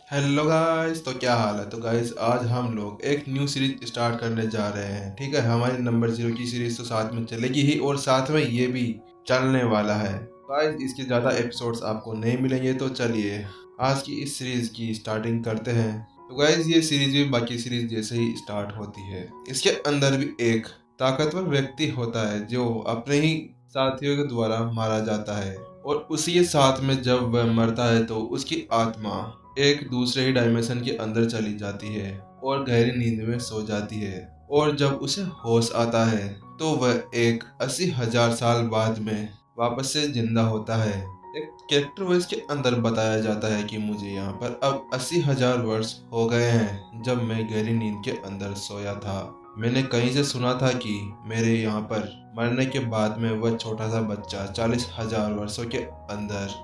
Hello guys, तो क्या हाल है। तो गाइस आज हम लोग एक न्यू सीरीज स्टार्ट करने जा रहे हैं। ठीक है, हमारी नंबर 0 की सीरीज तो साथ में चलेगी ही और साथ में ये भी चलने वाला है। गाइस इसके ज़्यादा एपिसोड्स आपको नहीं मिलेंगे, तो चलिए आज की इस सीरीज की स्टार्टिंग करते हैं। तो गाइस ये सीरीज भी बाकी सीरीज जैसे ही स्टार्ट होती है। इसके अंदर भी एक ताकतवर व्यक्ति होता है जो अपने ही साथियों के द्वारा मारा जाता है, और उसी के साथ में जब वह मरता है तो उसकी आत्मा एक दूसरे ही डायमेंशन के अंदर चली जाती है और गहरी नींद में सो जाती है। और जब उसे होश आता है तो वह एक 80,000 साल बाद में वापस से जिंदा होता है। एक कैरेक्टर वॉइस के अंदर बताया जाता है कि मुझे यहाँ पर अब 80,000 वर्ष हो गए हैं जब मैं गहरी नींद के अंदर सोया था। मैंने कहीं से सुना था कि मेरे यहाँ पर मरने के बाद में वह छोटा सा बच्चा 40,000 वर्षों के अंदर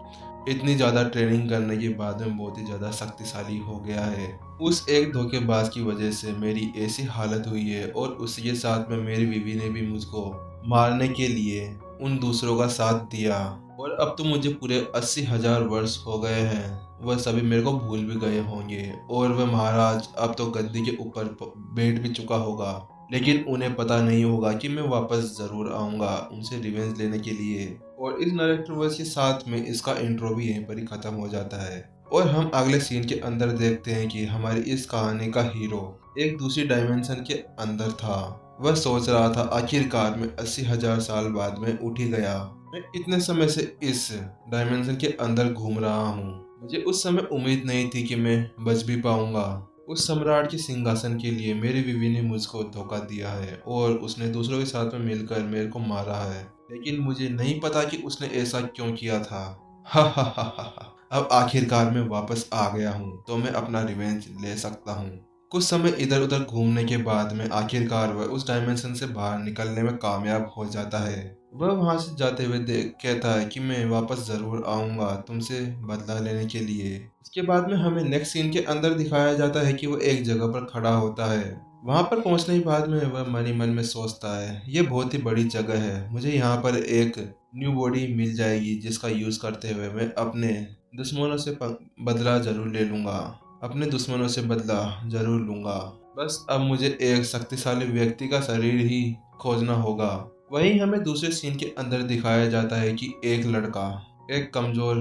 इतनी ज़्यादा ट्रेनिंग करने के बाद में बहुत ही ज़्यादा शक्तिशाली हो गया है। उस एक धोखेबाज की वजह से मेरी ऐसी हालत हुई है, और उसी के साथ में मेरी बीवी ने भी मुझको मारने के लिए उन दूसरों का साथ दिया। और अब तो मुझे पूरे 80,000 वर्ष हो गए हैं। वह सभी मेरे को भूल भी गए होंगे, और वह महाराज अब तो गद्दी के ऊपर बैठ भी चुका होगा। लेकिन उन्हें पता नहीं होगा कि मैं वापस ज़रूर आऊँगा उनसे रिवेंज लेने के लिए। और इस नरेटर वर्स के साथ में इसका इंट्रो भी यहीं पर ही खत्म हो जाता है। और हम अगले सीन के अंदर देखते हैं कि हमारी इस कहानी का हीरो एक दूसरी डायमेंशन के अंदर था। वह सोच रहा था आखिरकार मैं 80,000 साल बाद में उठ ही गया। मैं इतने समय से इस डायमेंशन के अंदर घूम रहा हूँ। मुझे उस समय उम्मीद नहीं थी कि मैं बच भी पाऊंगा। उस सम्राट के सिंहासन के लिए मेरी बीवी ने मुझको धोखा दिया है और उसने दूसरों के साथ में मिलकर मेरे को मारा है। लेकिन मुझे नहीं पता कि उसने ऐसा क्यों किया था। हा हा हा हा हा। अब आखिरकार मैं वापस आ गया हूँ तो मैं अपना रिवेंज ले सकता हूँ। कुछ समय इधर उधर घूमने के बाद में आखिरकार वह उस डायमेंशन से बाहर निकलने में कामयाब हो जाता है। वह वहां से जाते हुए देख कहता है कि मैं वापस जरूर आऊंगा तुमसे बदला लेने के लिए। उसके बाद में हमें नेक्स्ट सीन के अंदर दिखाया जाता है कि वो एक जगह पर खड़ा होता है। वहां पर पहुंचने के बाद में वह मन ही मन में सोचता है ये बहुत ही बड़ी जगह है, मुझे यहाँ पर एक न्यू बॉडी मिल जाएगी जिसका यूज करते हुए मैं अपने दुश्मनों से बदला जरूर ले लूंगा। अपने दुश्मनों से बदला जरूर लूंगा। बस अब मुझे एक शक्तिशाली व्यक्ति का शरीर ही खोजना होगा। वहीं हमें दूसरे सीन के अंदर दिखाया जाता है कि एक लड़का एक कमजोर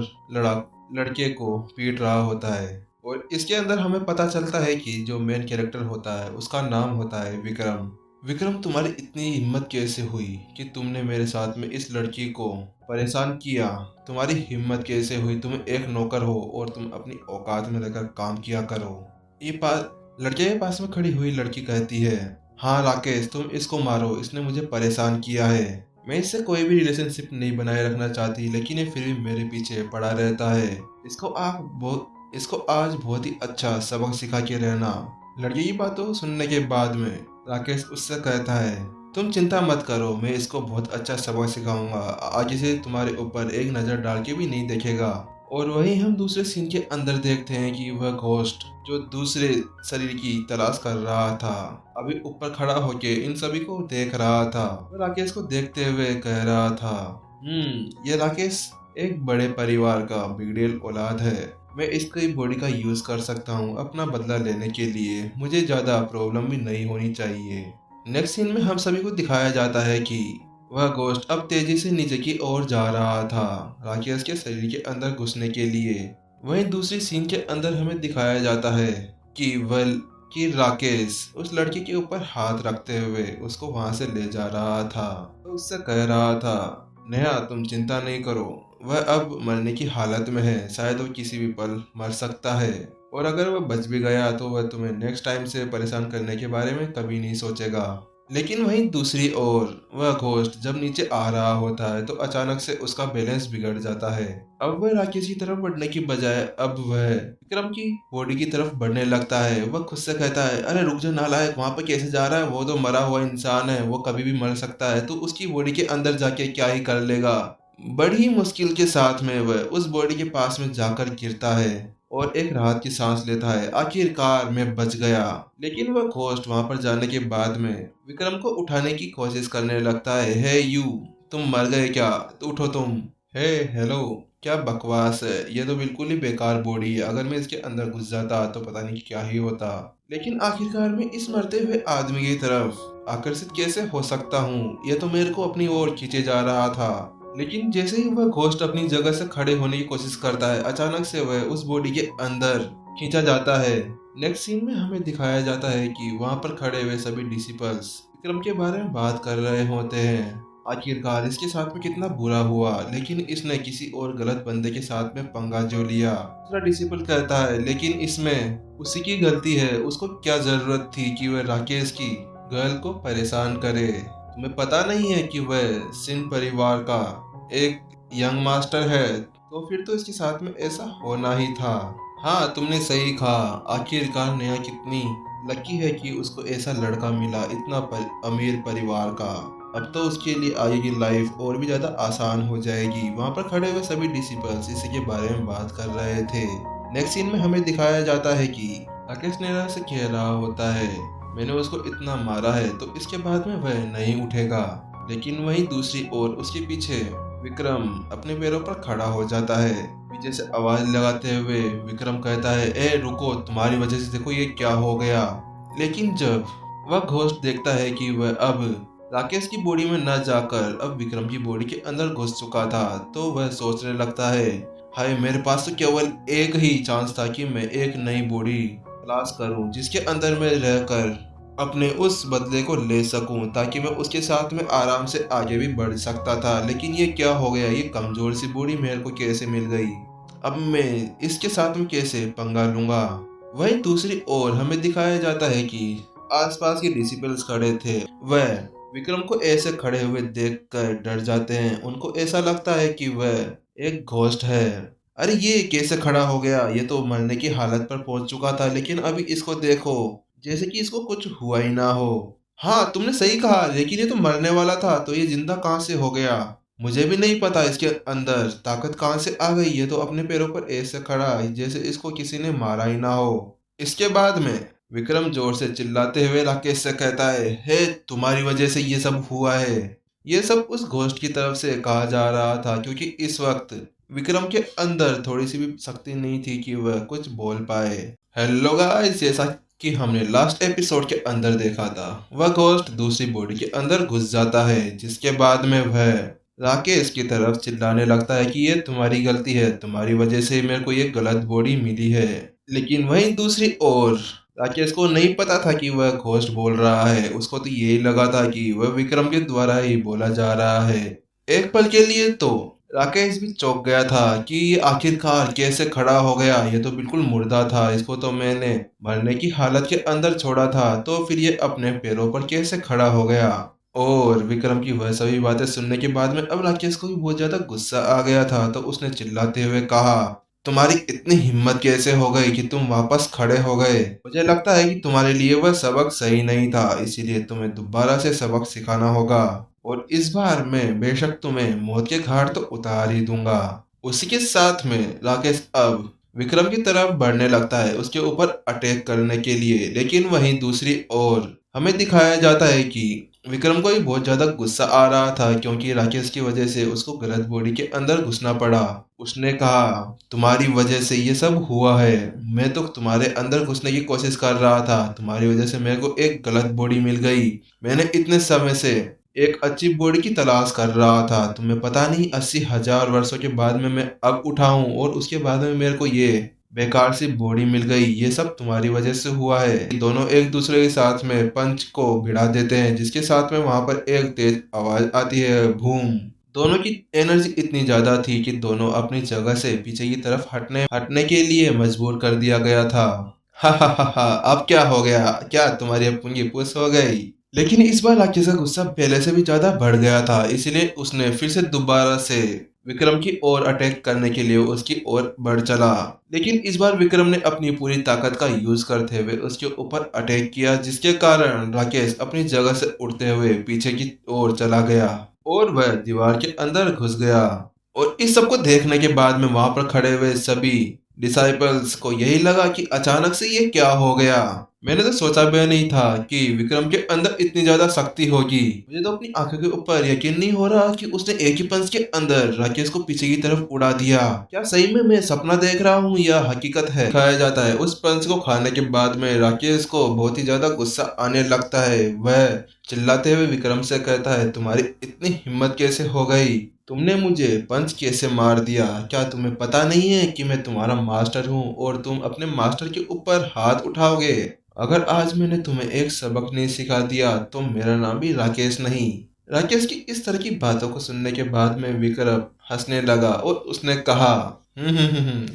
लड़के को पीट रहा होता है। और इसके अंदर हमें पता चलता है कि जो मेन कैरेक्टर होता है उसका नाम होता है विक्रम। विक्रम, तुम्हारी इतनी हिम्मत कैसे हुई कि तुमने मेरे साथ में इस लड़की को परेशान किया। तुम्हारी हिम्मत कैसे हुई, तुम एक नौकर हो और तुम अपनी औकात में रहकर काम किया करो। ये लड़के के पास में खड़ी हुई लड़की कहती है, हाँ राकेश तुम इसको मारो, इसने मुझे परेशान किया है। मैं इससे कोई भी रिलेशनशिप नहीं बनाए रखना चाहती, लेकिन ये फिर भी मेरे पीछे पड़ा रहता है। इसको आज बहुत ही अच्छा सबक सिखा के रहना। लड़की की बातों सुनने के बाद में राकेश उससे कहता है, तुम चिंता मत करो, मैं इसको बहुत अच्छा सबक सिखाऊंगा। आगे से तुम्हारे ऊपर एक नज़र डाल के भी नहीं देखेगा। और वहीं हम दूसरे सीन के अंदर देखते हैं कि वह घोस्ट जो दूसरे शरीर की तलाश कर रहा था अभी ऊपर खड़ा होके इन सभी को देख रहा था। वह राकेश को देखते हुए कह रहा था, ये राकेश एक बड़े परिवार का बिगड़ेल औलाद है। मैं इसकी बॉडी का यूज कर सकता हूँ अपना बदला लेने के लिए, मुझे ज्यादा प्रॉब्लम भी नहीं होनी चाहिए। नेक्स्ट सीन में हम सभी को दिखाया जाता है कि वह गोश्त अब तेजी से नीचे की ओर जा रहा था राकेश के शरीर के अंदर घुसने के लिए। वहीं दूसरी सीन के अंदर हमें दिखाया जाता है कि राकेश उस लड़की के ऊपर हाथ रखते हुए उसको वहां से ले जा रहा था। तो उससे कह रहा था, नेहा तुम चिंता नहीं करो, वह अब मरने की हालत में है, शायद वो किसी भी पल मर सकता है। और अगर वह बच भी गया तो वह तुम्हें नेक्स्ट टाइम से परेशान करने के बारे में कभी नहीं सोचेगा। लेकिन वहीं दूसरी ओर वह घोस्ट जब नीचे आ रहा होता है तो अचानक से उसका बैलेंस बिगड़ जाता है। अब वह राकेश की तरफ बढ़ने की बजाय अब वह विक्रम की बॉडी की तरफ बढ़ने लगता है। वह खुद से कहता है, अरे रुक जा नालायक, वहां पर कैसे जा रहा है, वो तो मरा हुआ इंसान है, वो कभी भी मर सकता है, तो उसकी बॉडी के अंदर जाके क्या ही कर लेगा। बड़ी मुश्किल के साथ में वह उस बॉडी के पास में जाकर गिरता है और एक राहत की सांस लेता है, आखिरकार मैं बच गया। लेकिन वह घोस्ट वहां पर जाने के बाद में विक्रम को उठाने की कोशिश करने लगता है, हे यू तुम मर गए क्या, तो उठो तुम, हे हेलो। क्या बकवास है, ये तो बिल्कुल ही बेकार बॉडी है। अगर मैं इसके अंदर घुस जाता तो पता नहीं क्या ही होता। लेकिन आखिरकार मैं इस मरते हुए आदमी की तरफ आकर्षित कैसे हो सकता हूँ? ये तो मेरे को अपनी ओर खींचे जा रहा था। लेकिन जैसे ही वह घोस्ट अपनी जगह से खड़े होने की कोशिश करता है, अचानक से वह उस बॉडी के अंदर खींचा जाता है। नेक्स्ट सीन में हमें दिखाया जाता है कि वहां पर खड़े हुए सभी डिसिपल्स विक्रम के बारे में बात कर रहे होते हैं। आखिरकार इसके साथ में कितना बुरा हुआ, लेकिन इसने किसी और गलत बंदे के साथ में पंगा जो लिया। दूसरा डिसिपल कहता है लेकिन इसमें उसी की गलती है, उसको क्या जरूरत थी कि वह राकेश की गर्ल को परेशान करे। तुम्हें पता नहीं है कि वह सिंह परिवार का एक यंग मास्टर है, तो फिर तो इसके साथ में ऐसा होना ही था। हाँ, तुमने सही कहा। आखिरकार नेहा कितनी लकी है कि उसको ऐसा लड़का मिला, इतना अमीर परिवार का। अब तो उसके लिए आगे की लाइफ और भी ज्यादा आसान हो जाएगी। वहाँ पर खड़े हुए सभी डिसिपल्स इसी के बारे में बात कर रहे थे। नेक्स्ट सीन में हमें दिखाया जाता है कि राकेश नेहा से कह रहा होता है मैंने उसको इतना मारा है तो इसके बाद में वह नहीं उठेगा। लेकिन वहीं दूसरी ओर उसके पीछे विक्रम अपने पैरों पर खड़ा हो जाता है। पीछे से आवाज लगाते हुए विक्रम कहता है ए रुको, तुम्हारी वजह से देखो ये क्या हो गया। लेकिन जब वह घोस्ट देखता है कि वह अब राकेश की बॉडी में न जाकर अब विक्रम की बॉडी के अंदर घुस चुका था, तो वह सोचने लगता है हाय, मेरे पास तो केवल एक ही चांस था कि मैं एक नई बॉडी तलाश करूं जिसके अंदर मैं रहकर अपने उस बदले को ले सकूं, ताकि मैं उसके साथ में आराम से आगे भी बढ़ सकता था। लेकिन ये क्या हो गया, ये कमजोर सी बॉडी मेरे को कैसे मिल गई? अब मैं इसके साथ में कैसे पंगा लूंगा? वहीं दूसरी ओर हमें दिखाया जाता है कि आसपास के डिसिपल्स खड़े थे। वह विक्रम को ऐसे खड़े हुए देखकर डर जाते हैं। उनको ऐसा लगता है कि वह एक घोस्ट है। अरे ये कैसे खड़ा हो गया? ये तो मरने की हालत पर पहुंच चुका था, लेकिन अभी इसको देखो जैसे कि इसको कुछ हुआ ही ना हो। हाँ, तुमने सही कहा, लेकिन ये तो मरने वाला था, तो ये जिंदा कहाँ से हो गया? मुझे भी नहीं पता इसके अंदर ताकत कहाँ से आ गई। ये तो अपने पैरों पर ऐसे खड़ा है जैसे इसको किसी ने मारा ही ना हो। इसके बाद में विक्रम जोर से चिल्लाते हुए राकेश से कहता है हे, तुम्हारी वजह से ये सब हुआ है। ये सब उस घोस्ट की तरफ से कहा जा रहा था, क्योंकि इस वक्त विक्रम के अंदर थोड़ी सी भी शक्ति नहीं थी कि वह कुछ बोल पाए। हेलो गाइस, जैसा कि हमने लास्ट एपिसोड के अंदर देखा था, वह घोस्ट दूसरी बॉडी के अंदर घुस जाता है, जिसके बाद में वह राकेश की तरफ चिल्लाने लगता है कि ये तुम्हारी गलती है, तुम्हारी वजह से मेरे को ये गलत बॉडी मिली है। लेकिन वहीं दूसरी ओर राकेश को नहीं पता था कि वह घोस्ट बोल रहा है। उसको तो यही लगा था कि वह विक्रम के द्वारा ही बोला जा रहा है। एक पल के लिए तो राकेश भी चौंक गया था कि ये आखिरकार कैसे खड़ा हो गया। ये तो बिल्कुल मुर्दा था, इसको तो मैंने मरने की हालत के अंदर छोड़ा था, तो फिर ये अपने पैरों पर कैसे खड़ा हो गया? और विक्रम की वह सभी बातें सुनने के बाद में अब राकेश को भी बहुत ज्यादा गुस्सा आ गया था। तो उसने चिल्लाते हुए कहा तुम्हारी इतनी हिम्मत कैसे हो गई कि तुम वापस खड़े हो गए? मुझे लगता है कि तुम्हारे लिए वह सबक सही नहीं था, इसीलिए तुम्हें दोबारा से सबक सिखाना होगा, और इस बार मैं बेशक तुम्हें मौत के घाट तो उतार ही दूंगा। उसी के साथ में राकेश अब विक्रम की तरफ बढ़ने लगता है उसके ऊपर अटैक करने के लिए। लेकिन वहीं दूसरी ओर हमें दिखाया जाता है कि विक्रम को भी बहुत ज्यादा गुस्सा आ रहा था, क्योंकि राकेश की वजह से उसको गलत बॉडी के अंदर घुसना पड़ा। उसने कहा तुम्हारी वजह से ये सब हुआ है, मैं तो तुम्हारे अंदर घुसने की कोशिश कर रहा था, तुम्हारी वजह से मेरे को एक गलत बॉडी मिल गई। मैंने इतने समय से एक अच्छी बॉडी की तलाश कर रहा था, तुम्हें पता नहीं 80,000 वर्षों के बाद में मैं अब उठा हूँ, और उसके बाद में मेरे को ये बेकार सी बॉडी मिल गई। ये सब तुम्हारी वजह से हुआ है। दोनों एक दूसरे के साथ में पंच को भिड़ा देते हैं, जिसके साथ में वहां पर एक तेज आवाज आती है बूम। दोनों की एनर्जी इतनी ज्यादा थी कि दोनों अपनी जगह से पीछे की तरफ हटने के लिए मजबूर कर दिया गया था। हा हा हा हा, अब क्या हो गया? क्या तुम्हारी अब पुंगी पुस हो गई? लेकिन इस बार राकेश का गुस्सा पहले से भी ज्यादा बढ़ गया था, इसलिए उसने फिर से दोबारा से विक्रम की ओर अटैक करने के लिए उसकी ओर बढ़ चला। लेकिन इस बार विक्रम ने अपनी पूरी ताकत का यूज करते हुए उसके ऊपर अटैक किया, जिसके कारण राकेश अपनी जगह से उड़ते हुए पीछे की ओर चला गया और वह दीवार के अंदर घुस गया। और इस सब को देखने के बाद में वहां पर खड़े हुए सभी डिसाइपल्स को यही लगा कि अचानक से ये क्या हो गया। मैंने तो सोचा भी नहीं था कि विक्रम के अंदर इतनी ज्यादा शक्ति होगी। मुझे तो अपनी आंखों के ऊपर यकीन नहीं हो रहा कि उसने एक ही पंच के अंदर राकेश को पीछे की तरफ उड़ा दिया। क्या सही में मैं सपना देख रहा हूँ या हकीकत है? खाया जाता है उस पंच को खाने के बाद में राकेश को बहुत ही ज्यादा गुस्सा आने लगता है। वह चिल्लाते हुए विक्रम से कहता है, तुम्हारी इतनी हिम्मत कैसे हो गई? तुमने मुझे पंच कैसे मार दिया? क्या तुम्हें पता नहीं है कि मैं तुम्हारा मास्टर हूँ और तुम अपने मास्टर के ऊपर हाथ उठाओगे? अगर आज मैंने तुम्हें एक सबक नहीं सिखा दिया तो मेरा नाम भी राकेश नहीं। राकेश की इस तरह की बातों को सुनने के बाद में विक्रम हंसने लगा और उसने कहा,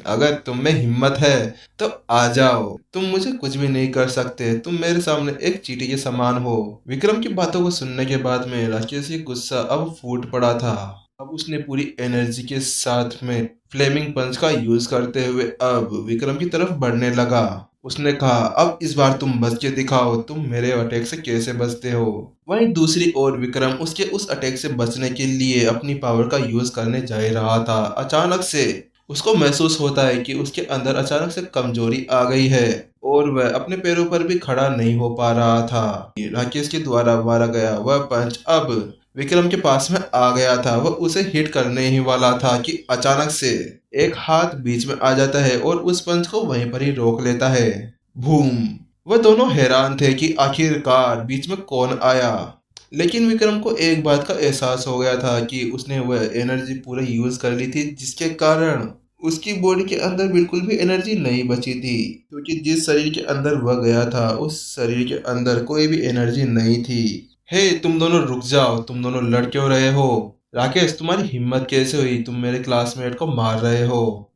अगर तुम में हिम्मत है तो आ जाओ, तुम मुझे कुछ भी नहीं कर सकते, तुम मेरे सामने एक चींटी के समान हो। विक्रम की बातों को सुनने के बाद में राकेश की गुस्सा अब फूट पड़ा था। अब उसने पूरी एनर्जी के साथ में फ्लेमिंग पंच का यूज करते हुए अब विक्रम की तरफ बढ़ने लगा। उसने कहा, अब इस बार तुम बच के दिखाओ, तुम मेरे अटैक से कैसे बचते हो। वहीं दूसरी ओर विक्रम उसके उस अटैक से बचने के लिए अपनी पावर का यूज करने जा ही रहा था। अचानक से उसको महसूस होता है कि उसके अंदर अचानक से कमजोरी आ गई है और वह अपने पैरों पर भी खड़ा नहीं हो पा रहा था। राकेश के द्वारा मारा गया वह पंच अब विक्रम के पास में आ गया था। वह उसे हिट करने ही वाला था कि अचानक से एक हाथ बीच में आ जाता है और उस पंच को वहीं पर ही रोक लेता है। बूम! वह दोनों हैरान थे कि आखिरकार बीच में कौन आया। लेकिन विक्रम को एक बात का एहसास हो गया था कि उसने वह एनर्जी पूरा यूज कर ली थी, जिसके कारण उसकी बॉडी के अंदर बिल्कुल भी एनर्जी नहीं बची थी, क्योंकि जिस शरीर के अंदर वह गया था उस शरीर के अंदर कोई भी एनर्जी नहीं थी। हे, तुम दोनों रुक जाओ, तुम दोनों लड़ क्यों रहे हो? राकेश, तुम्हारी हिम्मत कैसे हुई? तुम मेरे क्लासमेट को मार रहे हो।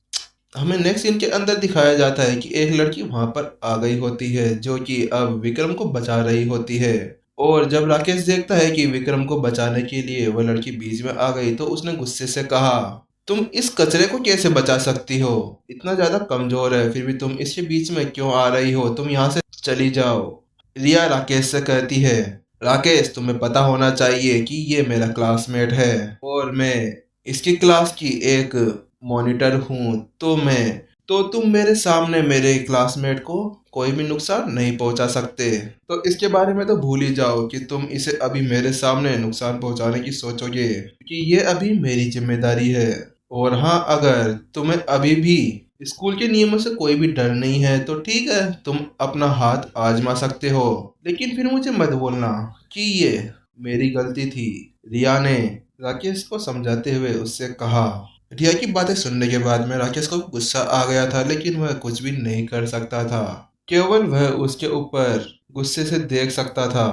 हमें नेक्स्ट सीन के अंदर दिखाया जाता है कि एक लड़की वहां पर आ गई होती है जो कि अब विक्रम को बचा रही होती है। और जब राकेश देखता है कि विक्रम को बचाने के लिए वह लड़की बीच में आ गई तो उसने गुस्से से कहा, तुम इस कचरे को कैसे बचा सकती हो? इतना ज्यादा कमजोर है फिर भी तुम इसके बीच में क्यों आ रही हो? तुम यहाँ से चली जाओ। रिया राकेश से कहती है, राकेश, तुम्हें पता होना चाहिए कि ये मेरा क्लासमेट है और मैं इसकी क्लास की एक मॉनिटर हूँ, तो तुम मेरे सामने मेरे क्लासमेट को कोई भी नुकसान नहीं पहुंचा सकते। तो इसके बारे में तो भूल ही जाओ कि तुम इसे अभी मेरे सामने नुकसान पहुंचाने की सोचोगे, क्योंकि ये अभी मेरी जिम्मेदारी है। और हाँ, अगर तुम्हें अभी भी स्कूल के नियमों से कोई भी डर नहीं है तो ठीक है, तुम अपना हाथ आजमा सकते हो, लेकिन फिर मुझे मत बोलना कि ये मेरी गलती थी। रिया ने राकेश को समझाते हुए उससे कहा। रिया की बातें सुनने के बाद में राकेश को गुस्सा आ गया था, लेकिन वह कुछ भी नहीं कर सकता था। केवल वह उसके ऊपर गुस्से से देख सकता था।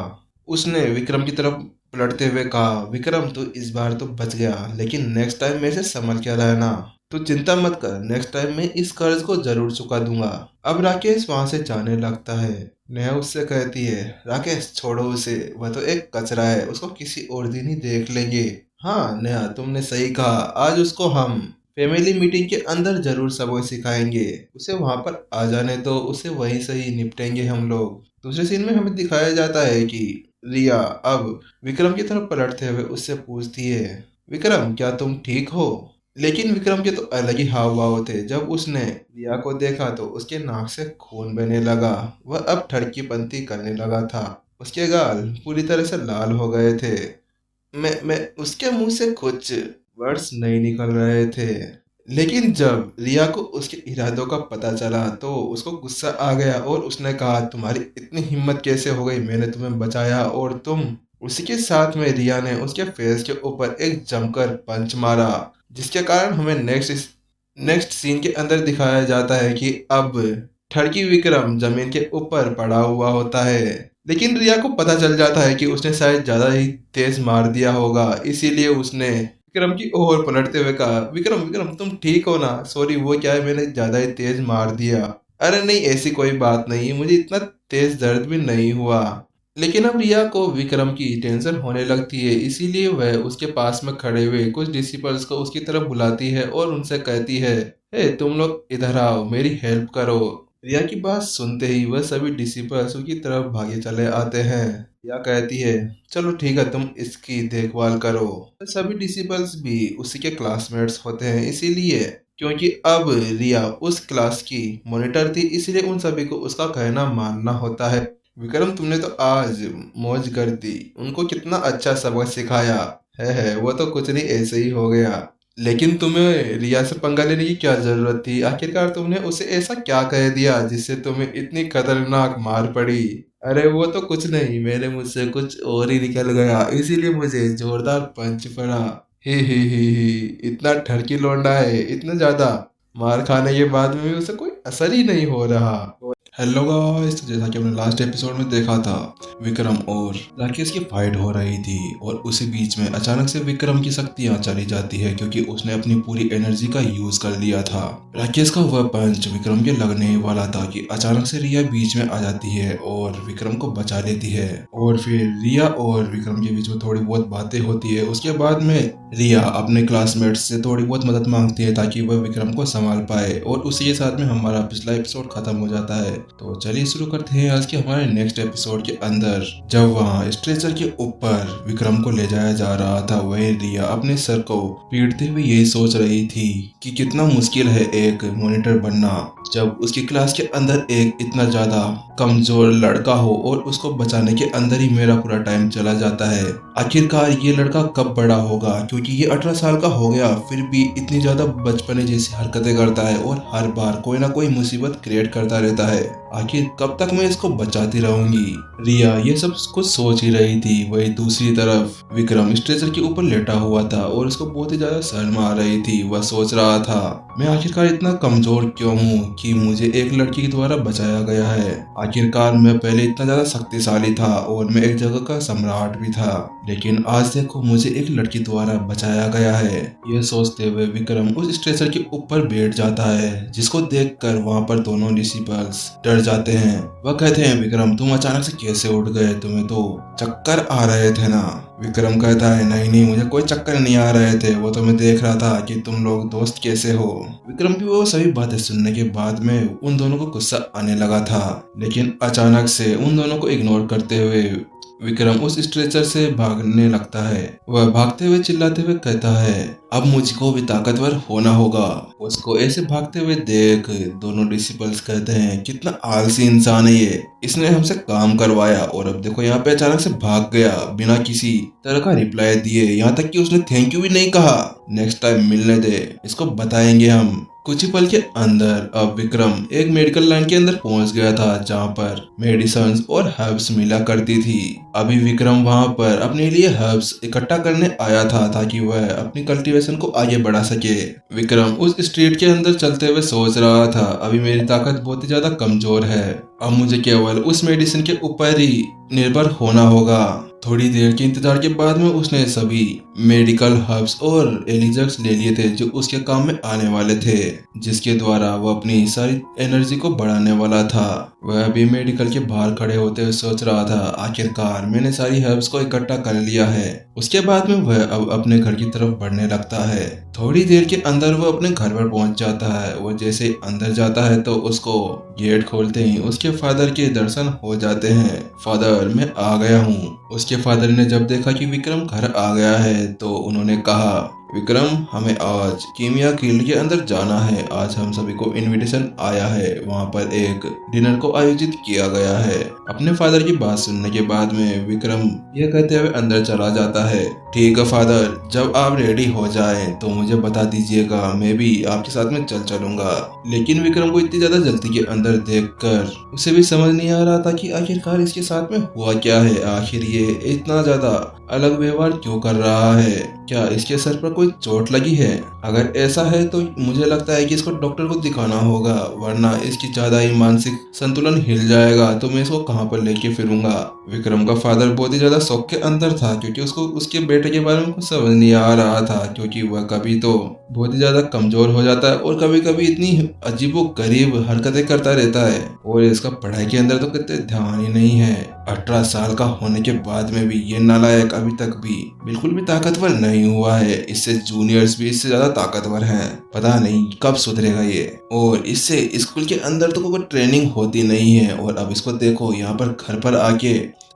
उसने विक्रम की तरफ पलटते हुए कहा, विक्रम, तू इस बार तो बच गया, लेकिन नेक्स्ट टाइम मेरे से संभल के रहना। तू चिंता मत कर, नेक्स्ट टाइम मैं इस कर्ज को जरूर चुका दूंगा। अब राकेश वहां से जाने लगता है। नेहा उससे कहती है, राकेश, छोड़ो उसे, वह तो एक कचरा है, उसको किसी और दिन ही देख लेंगे। हाँ नेहा, तुमने सही कहा, आज उसको हम फैमिली मीटिंग के अंदर जरूर सबक सिखाएंगे। उसे वहां पर आ जाने दो, उसे वहीं से ही निपटेंगे हम लोग। दूसरे सीन में हमें दिखाया जाता है कि रिया अब विक्रम की तरफ पलटते हुए उससे पूछती है, विक्रम, क्या तुम ठीक हो? लेकिन विक्रम के तो अलग ही हाव भाव थे। जब उसने रिया को देखा तो उसके नाक से खून बहने लगा। वह अब ठड़की पंती करने लगा था। उसके गाल पूरी तरह से लाल हो गए थे। मैं उसके मुंह से कुछ वर्ड्स नहीं निकल रहे थे। लेकिन जब रिया को उसके इरादों का पता चला तो उसको गुस्सा आ गया और उसने कहा, तुम्हारी इतनी हिम्मत कैसे हो गई? मैंने तुम्हें बचाया और तुम। उसी के साथ में रिया ने उसके फेस के ऊपर एक जमकर पंच मारा, जिसके कारण हमें नेक्स्ट सीन के अंदर दिखाया जाता है कि अब ठड़की विक्रम जमीन के ऊपर पड़ा हुआ होता है। लेकिन रिया को पता चल जाता है कि उसने शायद ज्यादा ही तेज मार दिया होगा, इसीलिए उसने विक्रम की ओर पलटते हुए कहा, विक्रम, विक्रम, तुम ठीक हो ना? सॉरी, वो क्या है, मैंने ज्यादा ही तेज मार दिया। अरे नहीं, ऐसी कोई बात नहीं, मुझे इतना तेज दर्द भी नहीं हुआ। लेकिन अब रिया को विक्रम की टेंशन होने लगती है, इसीलिए वह उसके पास में खड़े हुए कुछ डिसिपल्स को उसकी तरफ बुलाती है और उनसे कहती है, हे, तुम लोग इधर आओ, मेरी हेल्प करो। रिया की बात सुनते ही वह सभी डिसिपल्स उसकी तरफ भागे चले आते हैं। रिया कहती है, चलो ठीक है, तुम इसकी देखभाल करो। सभी डिसिपल्स भी उसी के क्लासमेट्स होते हैं, इसीलिए क्योंकि अब रिया उस क्लास की मॉनिटर थी, इसलिए उन सभी को उसका कहना मानना होता है। विक्रम, तुमने तो आज मौज कर दी, उनको कितना अच्छा सबक सिखाया है, वो तो कुछ नहीं, ऐसे ही हो गया। लेकिन तुम्हें रिया से पंगा लेने की क्या जरूरत थी? आखिरकार तुमने उसे ऐसा क्या कह दिया जिससे तुम्हें इतनी खतरनाक मार पड़ी? अरे वो तो कुछ नहीं, मेरे मुंह से कुछ और ही निकल गया, इसीलिए मुझे जोरदार पंच पड़ा। ही, इतना ठरकी लौंडा है, इतना ज्यादा मार खाने के बाद में भी उसे कोई असर ही नहीं हो रहा। हेलो गाइस, तो जैसा कि हमने लास्ट एपिसोड में देखा था, विक्रम और राकेश की फाइट हो रही थी और उसी बीच में अचानक से विक्रम की शक्तियां चली जाती है क्योंकि उसने अपनी पूरी एनर्जी का यूज कर लिया था। राकेश का वह पंच विक्रम के लगने वाला था कि अचानक से रिया बीच में आ जाती है और विक्रम को बचा लेती है। और फिर रिया और विक्रम के बीच में थोड़ी बहुत बातें होती है। उसके बाद में रिया अपने क्लासमेट्स से थोड़ी बहुत मदद मांगती है ताकि वह विक्रम को संभाल पाए और उसी के साथ में हमारा पिछला एपिसोड खत्म हो जाता है। तो चलिए शुरू करते हैं आज के हमारे नेक्स्ट एपिसोड के अंदर। जब वहाँ स्ट्रेचर के ऊपर विक्रम को ले जाया जा रहा था, वही रिया अपने सर को पीटते हुए यही सोच रही थी कि कितना मुश्किल है एक मॉनिटर बनना जब उसकी क्लास के अंदर एक इतना ज्यादा कमजोर लड़का हो और उसको बचाने के अंदर ही मेरा पूरा टाइम चला जाता है। आखिरकार ये लड़का कब बड़ा होगा, क्योंकि ये 18 साल का हो गया फिर भी इतनी ज्यादा बचपने जैसी हरकतें करता है और हर बार कोई ना कोई मुसीबत क्रिएट करता रहता है। आखिर कब तक मैं इसको बचाती रहूंगी? रिया ये सब कुछ सोच ही रही थी। वही दूसरी तरफ विक्रम स्ट्रेचर के ऊपर लेटा हुआ था और उसको बहुत ही ज्यादा शर्म आ रही थी। वह सोच रहा था, मैं आखिरकार इतना कमजोर क्यों हूँ कि मुझे एक लड़की के द्वारा बचाया गया है? आखिरकार मैं पहले इतना ज्यादा शक्तिशाली था और मैं एक जगह का सम्राट भी था, लेकिन आज देखो मुझे एक लड़की द्वारा बचाया गया है। यह सोचते हुए विक्रम उस स्ट्रेचर के ऊपर बैठ जाता है, जिसको देखकर वहाँ पर दोनों डिसिपल्स डर जाते हैं। वह कहते हैं, विक्रम तुम अचानक से कैसे उठ गए? तुम्हें तो चक्कर आ रहे थे ना? विक्रम कहता है, नहीं मुझे कोई चक्कर नहीं आ रहे थे, वो तो मैं देख रहा था कि तुम लोग दोस्त कैसे हो। विक्रम की वो सभी बातें सुनने के बाद में उन दोनों को गुस्सा आने लगा था, लेकिन अचानक से उन दोनों को इग्नोर करते हुए विक्रम उस स्ट्रेचर से भागने लगता है। वह भागते हुए चिल्लाते हुए कहता है, अब मुझको भी ताकतवर होना होगा। उसको ऐसे भागते हुए देख दोनों डिसिपल्स कहते हैं, कितना आलसी इंसान है ये, इसने हमसे काम करवाया और अब देखो यहाँ पे अचानक से भाग गया बिना किसी तरह का रिप्लाई दिए। यहाँ तक कि उसने थैंक यू भी नहीं कहा। नेक्स्ट टाइम मिलने दे, इसको बताएंगे हम। कुछ ही पल के अंदर अब विक्रम एक मेडिकल लाइन के अंदर पहुंच गया था जहां पर मेडिसिन और हर्ब्स मिला करती थी। अभी विक्रम वहां पर अपने लिए हर्ब्स इकट्ठा करने आया था ताकि वह अपनी कल्टीवेशन को आगे बढ़ा सके। विक्रम उस स्ट्रीट के अंदर चलते हुए सोच रहा था, अभी मेरी ताकत बहुत ही ज्यादा कमजोर है, अब मुझे केवल उस मेडिसिन के ऊपर ही निर्भर होना होगा। थोड़ी देर के इंतजार के बाद में उसने सभी मेडिकल हर्ब्स और एलिजर्स ले लिए थे जो उसके काम में आने वाले थे, जिसके द्वारा वो अपनी सारी एनर्जी को बढ़ाने वाला था। वह अभी मेडिकल के बाहर खड़े होते हुए सोच रहा था, आखिरकार मैंने सारी हर्ब्स को इकट्ठा कर लिया है। उसके बाद में वह अब अपने घर की तरफ बढ़ने लगता है। थोड़ी देर के अंदर वो अपने घर पर पहुंच जाता है। वो जैसे ही अंदर जाता है तो उसको गेट खोलते ही उसके फादर के दर्शन हो जाते हैं। फादर, मैं आ गया हूँ। उसके फादर ने जब देखा कि विक्रम घर आ गया है तो उन्होंने कहा, विक्रम हमें आज कीमिया फील्ड के अंदर जाना है। आज हम सभी को इनविटेशन आया है, वहाँ पर एक डिनर को आयोजित किया गया है। अपने फादर की बात सुनने के बाद में विक्रम यह कहते हुए अंदर चला जाता है। ठीक है फादर, जब आप रेडी हो जाएं तो मुझे बता दीजिएगा, मैं भी आपके साथ में चलूंगा। लेकिन विक्रम को इतनी ज्यादा जल्दी के अंदर देखकर उसे भी समझ नहीं आ रहा था कि आखिरकार इसके साथ में हुआ क्या है। आखिर ये इतना ज्यादा अलग व्यवहार क्यों कर रहा है? क्या इसके सर पर कोई चोट लगी है? अगर ऐसा है तो मुझे लगता है कि इसको डॉक्टर को दिखाना होगा, वरना इसकी ज्यादा ही मानसिक संतुलन हिल जाएगा तो मैं इसको कहाँ पर लेके फिरूंगा। विक्रम का फादर बहुत ही ज्यादा शौक के अंदर था क्योंकि उसको उसके बेटे के बारे में कुछ समझ नहीं आ रहा था, क्योंकि वह कभी तो बहुत ही ज्यादा कमजोर हो जाता है और कभी कभी इतनी अजीबो गरीब हरकतें करता रहता है और इसका पढ़ाई के अंदर तो कितने ध्यान ही नहीं है। 18 साल का होने के बाद में भी ये नालायक अभी तक भी बिल्कुल भी ताकतवर नहीं हुआ है। इससे जूनियर्स भी इससे ज्यादा ताकतवर हैं। पता नहीं कब सुधरेगा ये। और इससे स्कूल के अंदर तो कोई ट्रेनिंग होती नहीं है और अब इसको देखो यहाँ पर घर पर आके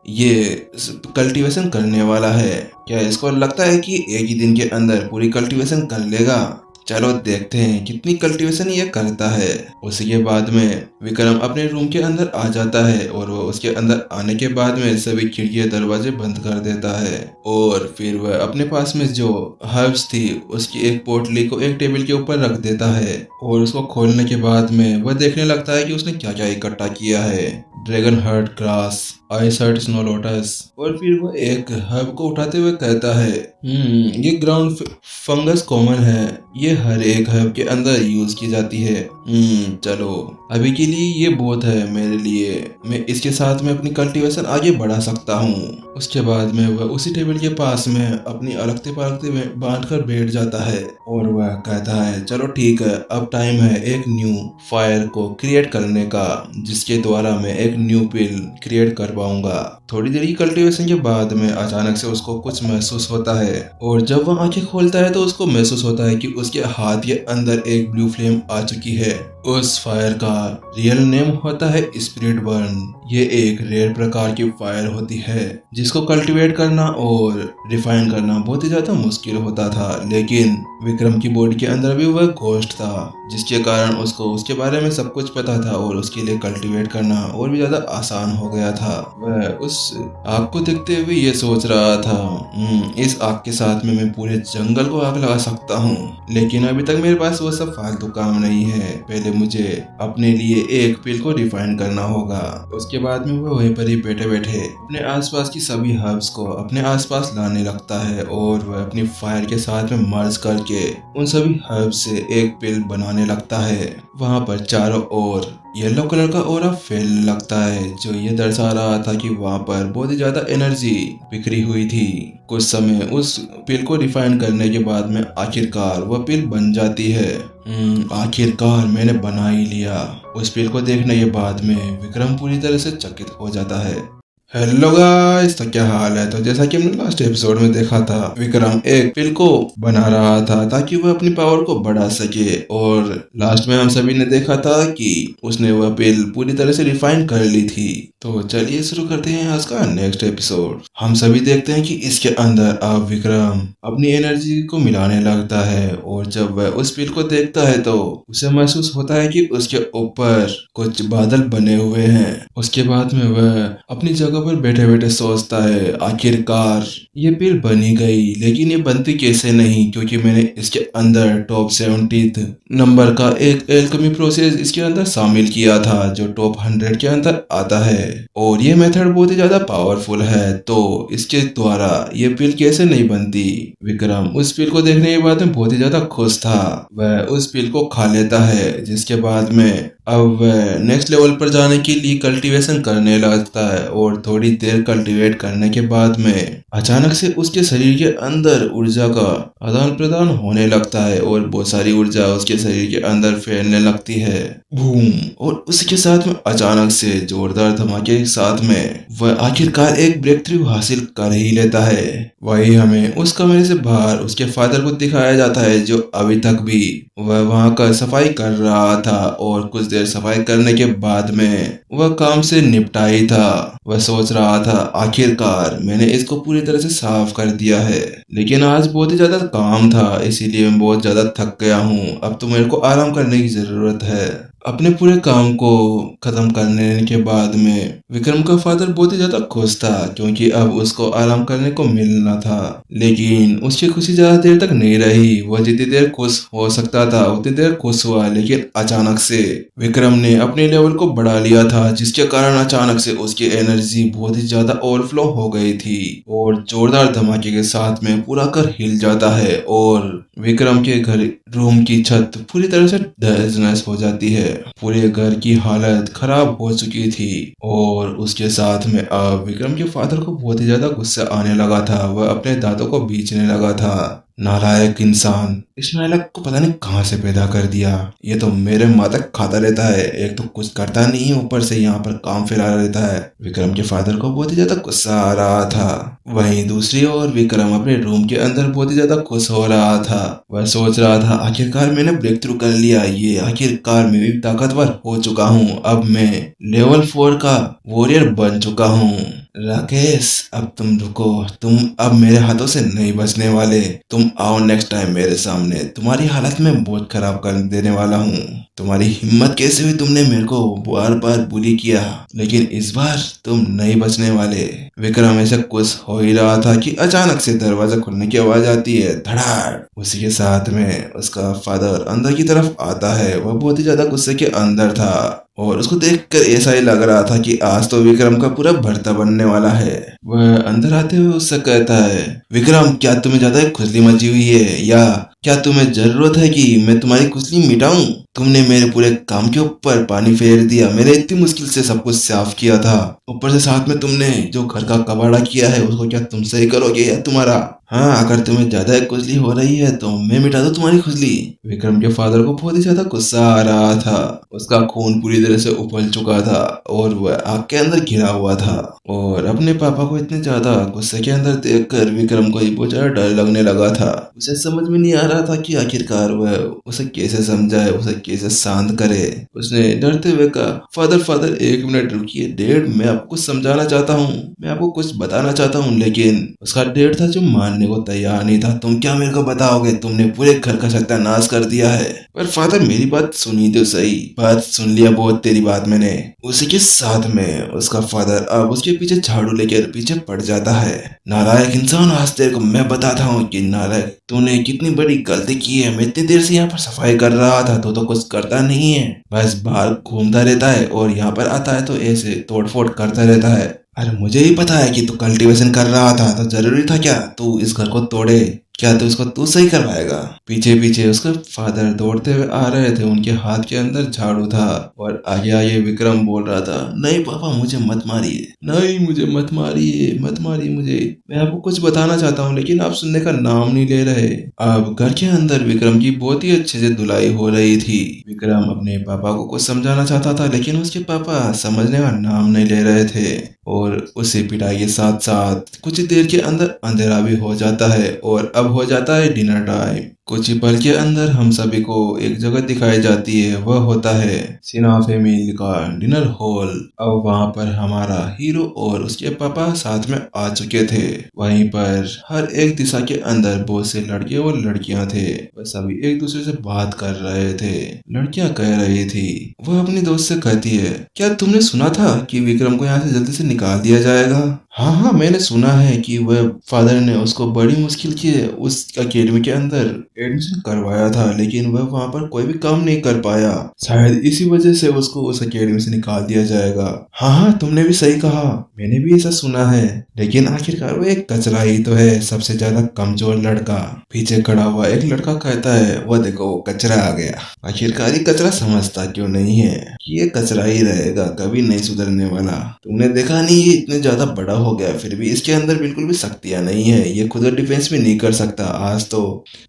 ये कल्टीवेशन करने वाला है। क्या इसको लगता है कि एक ही दिन के अंदर पूरी कल्टीवेशन कर लेगा? चलो देखते हैं कितनी कल्टीवेशन ये करता है। उसी के बाद में विक्रम अपने रूम के अंदर आ जाता है और वो उसके अंदर आने के बाद में सभी खिड़की दरवाजे बंद कर देता है और फिर वह अपने पास में जो हर्ब्स थी उसकी एक पोटली को एक टेबल के ऊपर रख देता है और उसको खोलने के बाद में वह देखने लगता है कि उसने क्या क्या इकट्ठा किया है। Dragon heart grass, ice heart snow lotus, और फिर वो एक हर्ब को उठाते हुए कहता है ये ग्राउंड फंगस कॉमन है, ये हर एक हर्ब के अंदर यूज की जाती है। चलो अभी के लिए ये बहुत है मेरे लिए, मैं इसके साथ में अपनी कल्टीवेशन आगे बढ़ा सकता हूँ। उसके बाद में वह उसी टेबल के पास में अपनी अलगते पलगते में बांध कर बैठ जाता है और वह कहता है चलो ठीक है, अब टाइम है एक न्यू फायर को क्रिएट करने का, जिसके द्वारा मैं एक न्यू पिल क्रिएट कर पाऊंगा। थोड़ी देर की कल्टीवेशन के बाद में अचानक से उसको कुछ महसूस होता है और जब वह आंखें खोलता है तो उसको महसूस होता है कि उसके हाथ के अंदर एक ब्लू फ्लेम आ चुकी है। उस फायर का रियल नेम होता है स्पिरिट बर्न। ये एक रेयर प्रकार की फायर होती है जिसको कल्टीवेट करना और रिफाइन करना बहुत ही ज्यादा मुश्किल होता था, लेकिन विक्रम की बॉडी के अंदर भी वह घोस्ट था जिसके कारण उसको उसके बारे में सब कुछ पता था और उसके लिए कल्टीवेट करना और भी ज्यादा आसान हो गया था। वह उस आग को देखते हुए ये सोच रहा था इस आग के साथ में मैं पूरे जंगल को आग लगा सकता हूँ, लेकिन अभी तक मेरे पास वो सब फालतू काम नहीं है। पहले मुझे अपने लिए एक पिल को रिफाइन करना होगा। उसके बाद में वो वहीं पर ही बैठे बैठे अपने आसपास की सभी हर्ब्स को अपने आसपास लाने लगता है और वह अपनी फायर के साथ में मर्ज करके उन सभी हर्ब्स से एक पिल बनाने लगता है। वहां पर चारों ओर येलो कलर का ऑरा फैलने लगता है जो ये दर्शा रहा था कि वहां पर बहुत ही ज्यादा एनर्जी बिखरी हुई थी। कुछ समय उस पिल को रिफाइन करने के बाद में आखिरकार वह पिल बन जाती है। आखिरकार मैंने बना ही लिया। उस पिल को देखने के बाद में विक्रम पूरी तरह से चकित हो जाता है। हेलो गाइस, तो क्या हाल है। तो जैसा कि हमने लास्ट एपिसोड में देखा था, विक्रम एक पिल को बना रहा था ताकि वह अपनी पावर को बढ़ा सके और लास्ट में हम सभी ने देखा था कि उसने वह पिल पूरी तरह से रिफाइन कर ली थी। तो चलिए शुरू करते हैं आज का नेक्स्ट एपिसोड। हम सभी देखते हैं कि इसके अंदर अब विक्रम अपनी एनर्जी को मिलाने लगता है और जब वह उस पिल को देखता है तो उसे महसूस होता है कि उसके ऊपर कुछ बादल बने हुए हैं। उसके बाद में वह अपनी जगह पर बैठे बैठे सोचता है आखिरकार ये पिल बनी गई, लेकिन ये बनती कैसे नहीं, क्योंकि मैंने इसके अंदर टॉप 70th नंबर का एक एल्केमी प्रोसेस इसके अंदर शामिल किया था जो टॉप 100 के अंदर आता है और ये मेथड बहुत ही ज्यादा पावरफुल है, तो इसके द्वारा ये पिल कैसे नहीं बनती। विक्रम उस पिल को देखने के बाद में बहुत ही ज्यादा खुश था। वह उस पिल को खा लेता है, जिसके बाद में अब वह नेक्स्ट लेवल पर जाने के लिए कल्टीवेशन करने लगता है और थोड़ी देर कल्टीवेट करने के बाद में अचानक से उसके शरीर के अंदर ऊर्जा का आदान प्रदान होने लगता है और बहुत सारी ऊर्जा उसके शरीर के अंदर फैलने लगती है। बूम! और उसके साथ में अचानक से जोरदार धमाके के साथ में वह आखिरकार एक ब्रेक थ्रू हासिल कर ही लेता है। वही हमें उस कमरे से बाहर उसके फादर को दिखाया जाता है जो अभी तक भी वह वहां का सफाई कर रहा था और कुछ देर सफाई करने के बाद में वह काम से निपटा ही था। वह सोच रहा था आखिरकार मैंने इसको पूरी तरह से साफ कर दिया है, लेकिन आज बहुत ही ज्यादा काम था इसीलिए मैं बहुत ज्यादा थक गया हूँ। अब तो मेरे को आराम करने की जरूरत है। अपने पूरे काम को खत्म करने के बाद में विक्रम का फादर बहुत ही ज्यादा खुश था क्योंकि अब उसको आराम करने को मिलना था, लेकिन उसकी खुशी ज्यादा देर तक नहीं रही। वह जितनी देर खुश हो सकता था उतनी देर खुश हुआ, लेकिन अचानक से विक्रम ने अपने लेवल को बढ़ा लिया था जिसके कारण अचानक से उसकी एनर्जी बहुत ही ज्यादा ओवरफ्लो हो गई थी और जोरदार धमाके के साथ में पूरा घर हिल जाता है और विक्रम के घर रूम की छत पूरी तरह से तहस-नहस हो जाती है। पूरे घर की हालत खराब हो चुकी थी और उसके साथ में अब विक्रम के फादर को बहुत ही ज्यादा गुस्सा आने लगा था। वह अपने दांतों को बीचने लगा था। नालायक इंसान, इस नालायक को पता नहीं कहां से पैदा कर दिया। ये तो मेरे माता खाता रहता है, एक तो कुछ करता नहीं, ऊपर से यहाँ पर काम फैला रहता है। विक्रम के फादर को बहुत ही ज्यादा गुस्सा आ रहा था। वहीं दूसरी ओर विक्रम अपने रूम के अंदर बहुत ही ज्यादा खुश हो रहा था। वह सोच रहा था आखिरकार मैंने ब्रेक थ्रू कर लिया, ये आखिरकार मैं भी ताकतवर हो चुका हूँ। अब मैं लेवल 4 का वॉरियर बन चुका हूँ। राकेश, अब तुम रुको। तुम अब मेरे हाथों से नहीं बचने वाले। तुम आओ नेक्स्ट टाइम मेरे सामने। तुम्हारी हालत में बहुत खराब कर देने वाला हूँ। तुम्हारी हिम्मत कैसे हुई? तुमने मेरे को बार बार बुली किया, लेकिन इस बार तुम नहीं बचने वाले। विक्रम ऐसा कुछ हो ही रहा था कि अचानक से दरवाजा खुलने की आवाज आती है, धड़ाड़। उसी के साथ में उसका फादर अंदर की तरफ आता है। वह बहुत ही ज्यादा गुस्से के अंदर था और उसको देखकर ऐसा ही लग रहा था कि आज तो विक्रम का पूरा भरता बनने वाला है। वह अंदर आते हुए उससे कहता है, विक्रम, क्या तुम्हें ज्यादा खुजली मची हुई है, या क्या तुम्हें जरूरत है कि मैं तुम्हारी खुजली मिटाऊं? तुमने मेरे पूरे काम के ऊपर पानी फेर दिया। मैंने इतनी मुश्किल से सब कुछ साफ किया था, ऊपर से साथ में तुमने जो घर का कबाड़ा किया है उसको क्या तुम सही करोगे या तुम्हारा? हाँ, अगर तुम्हें ज्यादा खुजली हो रही है तो मैं मिटा दूं तुम्हारी खुजली। विक्रम के फादर को बहुत ही ज्यादा गुस्सा आ रहा था। उसका खून पूरी तरह से उबल चुका था और वह आग के अंदर घिरा हुआ था। और अपने पापा को इतने ज्यादा गुस्से के अंदर देखकर विक्रम को बहुत ज्यादा डर लगने लगा था। उसे समझ में नहीं आ रहा था कि आखिरकार वह उसे कैसे समझाए, उसे कैसे शांत करे। उसने डरते हुए कहा, फादर फादर, 1 मिनट रुकिए। डैड, मैं आपको कुछ समझाना चाहता हूँ, मैं आपको कुछ बताना चाहता हूँ। लेकिन उसका डैड था जो मानने को तैयार नहीं था। तुम क्या मेरे को बताओगे? तुमने पूरे घर का सत्यानाश कर दिया है। पर फादर, मेरी बात सुनी तो सही। बात सुन लिया बहुत तेरी बात मैंने। उसी के साथ में उसका फादर अब उसके पीछे झाड़ू लेकर पीछे पड़ जाता है। नालायक इंसान, आज तेरे को मैं बताता हूँ कि नालायक, तूने कितनी बड़ी गलती की है। मैं इतनी देर से यहाँ पर सफाई कर रहा था, तो कुछ करता नहीं है, बस बाहर घूमता रहता है और यहाँ पर आता है तो ऐसे तोड़फोड़ करता रहता है। अरे मुझे ही पता है कि तू कल्टीवेशन कर रहा था, तो जरूरी था क्या तू इस घर को तोड़े? क्या तू इसको तू सही करवाएगा? पीछे पीछे उसके फादर दौड़ते हुए आ रहे थे। उनके हाथ के अंदर झाड़ू था और आगे आगे विक्रम बोल रहा था, नहीं पापा, मुझे मत मारिए, नहीं मुझे मत मारिए, मत मारिए मुझे। मैं आपको कुछ बताना चाहता हूँ लेकिन आप सुनने का नाम नहीं ले रहे। अब घर के अंदर विक्रम की बहुत ही अच्छे से धुलाई हो रही थी। विक्रम अपने पापा को कुछ समझाना चाहता था लेकिन उसके पापा समझने का नाम नहीं ले रहे थे। और उसी पिटाई के साथ साथ कुछ देर के अंदर अंधेरा भी हो जाता है और अब हो जाता है डिनर टाइम। कुछ ही पल के अंदर हम सभी को एक जगह दिखाई जाती है। वह होता है सिन्हा फैमिली का डिनर हॉल। अब वहां पर हमारा हीरो और उसके पापा साथ में आ चुके थे। वहीं पर हर एक दिशा के अंदर बहुत से लड़के और लड़कियां थे। वह सभी एक दूसरे से बात कर रहे थे। लड़कियां कह रही थी, वह अपनी दोस्त से कहती है, क्या तुमने सुना था कि विक्रम को यहाँ से जल्दी से निकाल दिया जाएगा? हाँ हाँ, मैंने सुना है कि वह फादर ने उसको बड़ी मुश्किल की उस अकेडमी के अंदर एडमिशन करवाया था, लेकिन वह वहां पर कोई भी काम नहीं कर पाया। शायद इसी वजह से उसको उस अकेडमी से निकाल दिया जाएगा। हाँ हाँ, तुमने भी सही कहा, मैंने भी ऐसा सुना है। लेकिन आखिरकार वो एक कचरा ही तो है, सबसे ज्यादा कमजोर लड़का। पीछे खड़ा हुआ एक लड़का कहता है, वह देखो वो कचरा आ गया। आखिरकार ये कचरा समझता क्यों नहीं है कि ये कचरा ही रहेगा, कभी नहीं सुधरने वाला। तुमने देखा नहीं, ये इतने ज्यादा बड़ा हो गया फिर भी इसके अंदर बिल्कुल भी शक्तियां नहीं है। ये खुद डिफेंस भी नहीं कर सकता। आज तो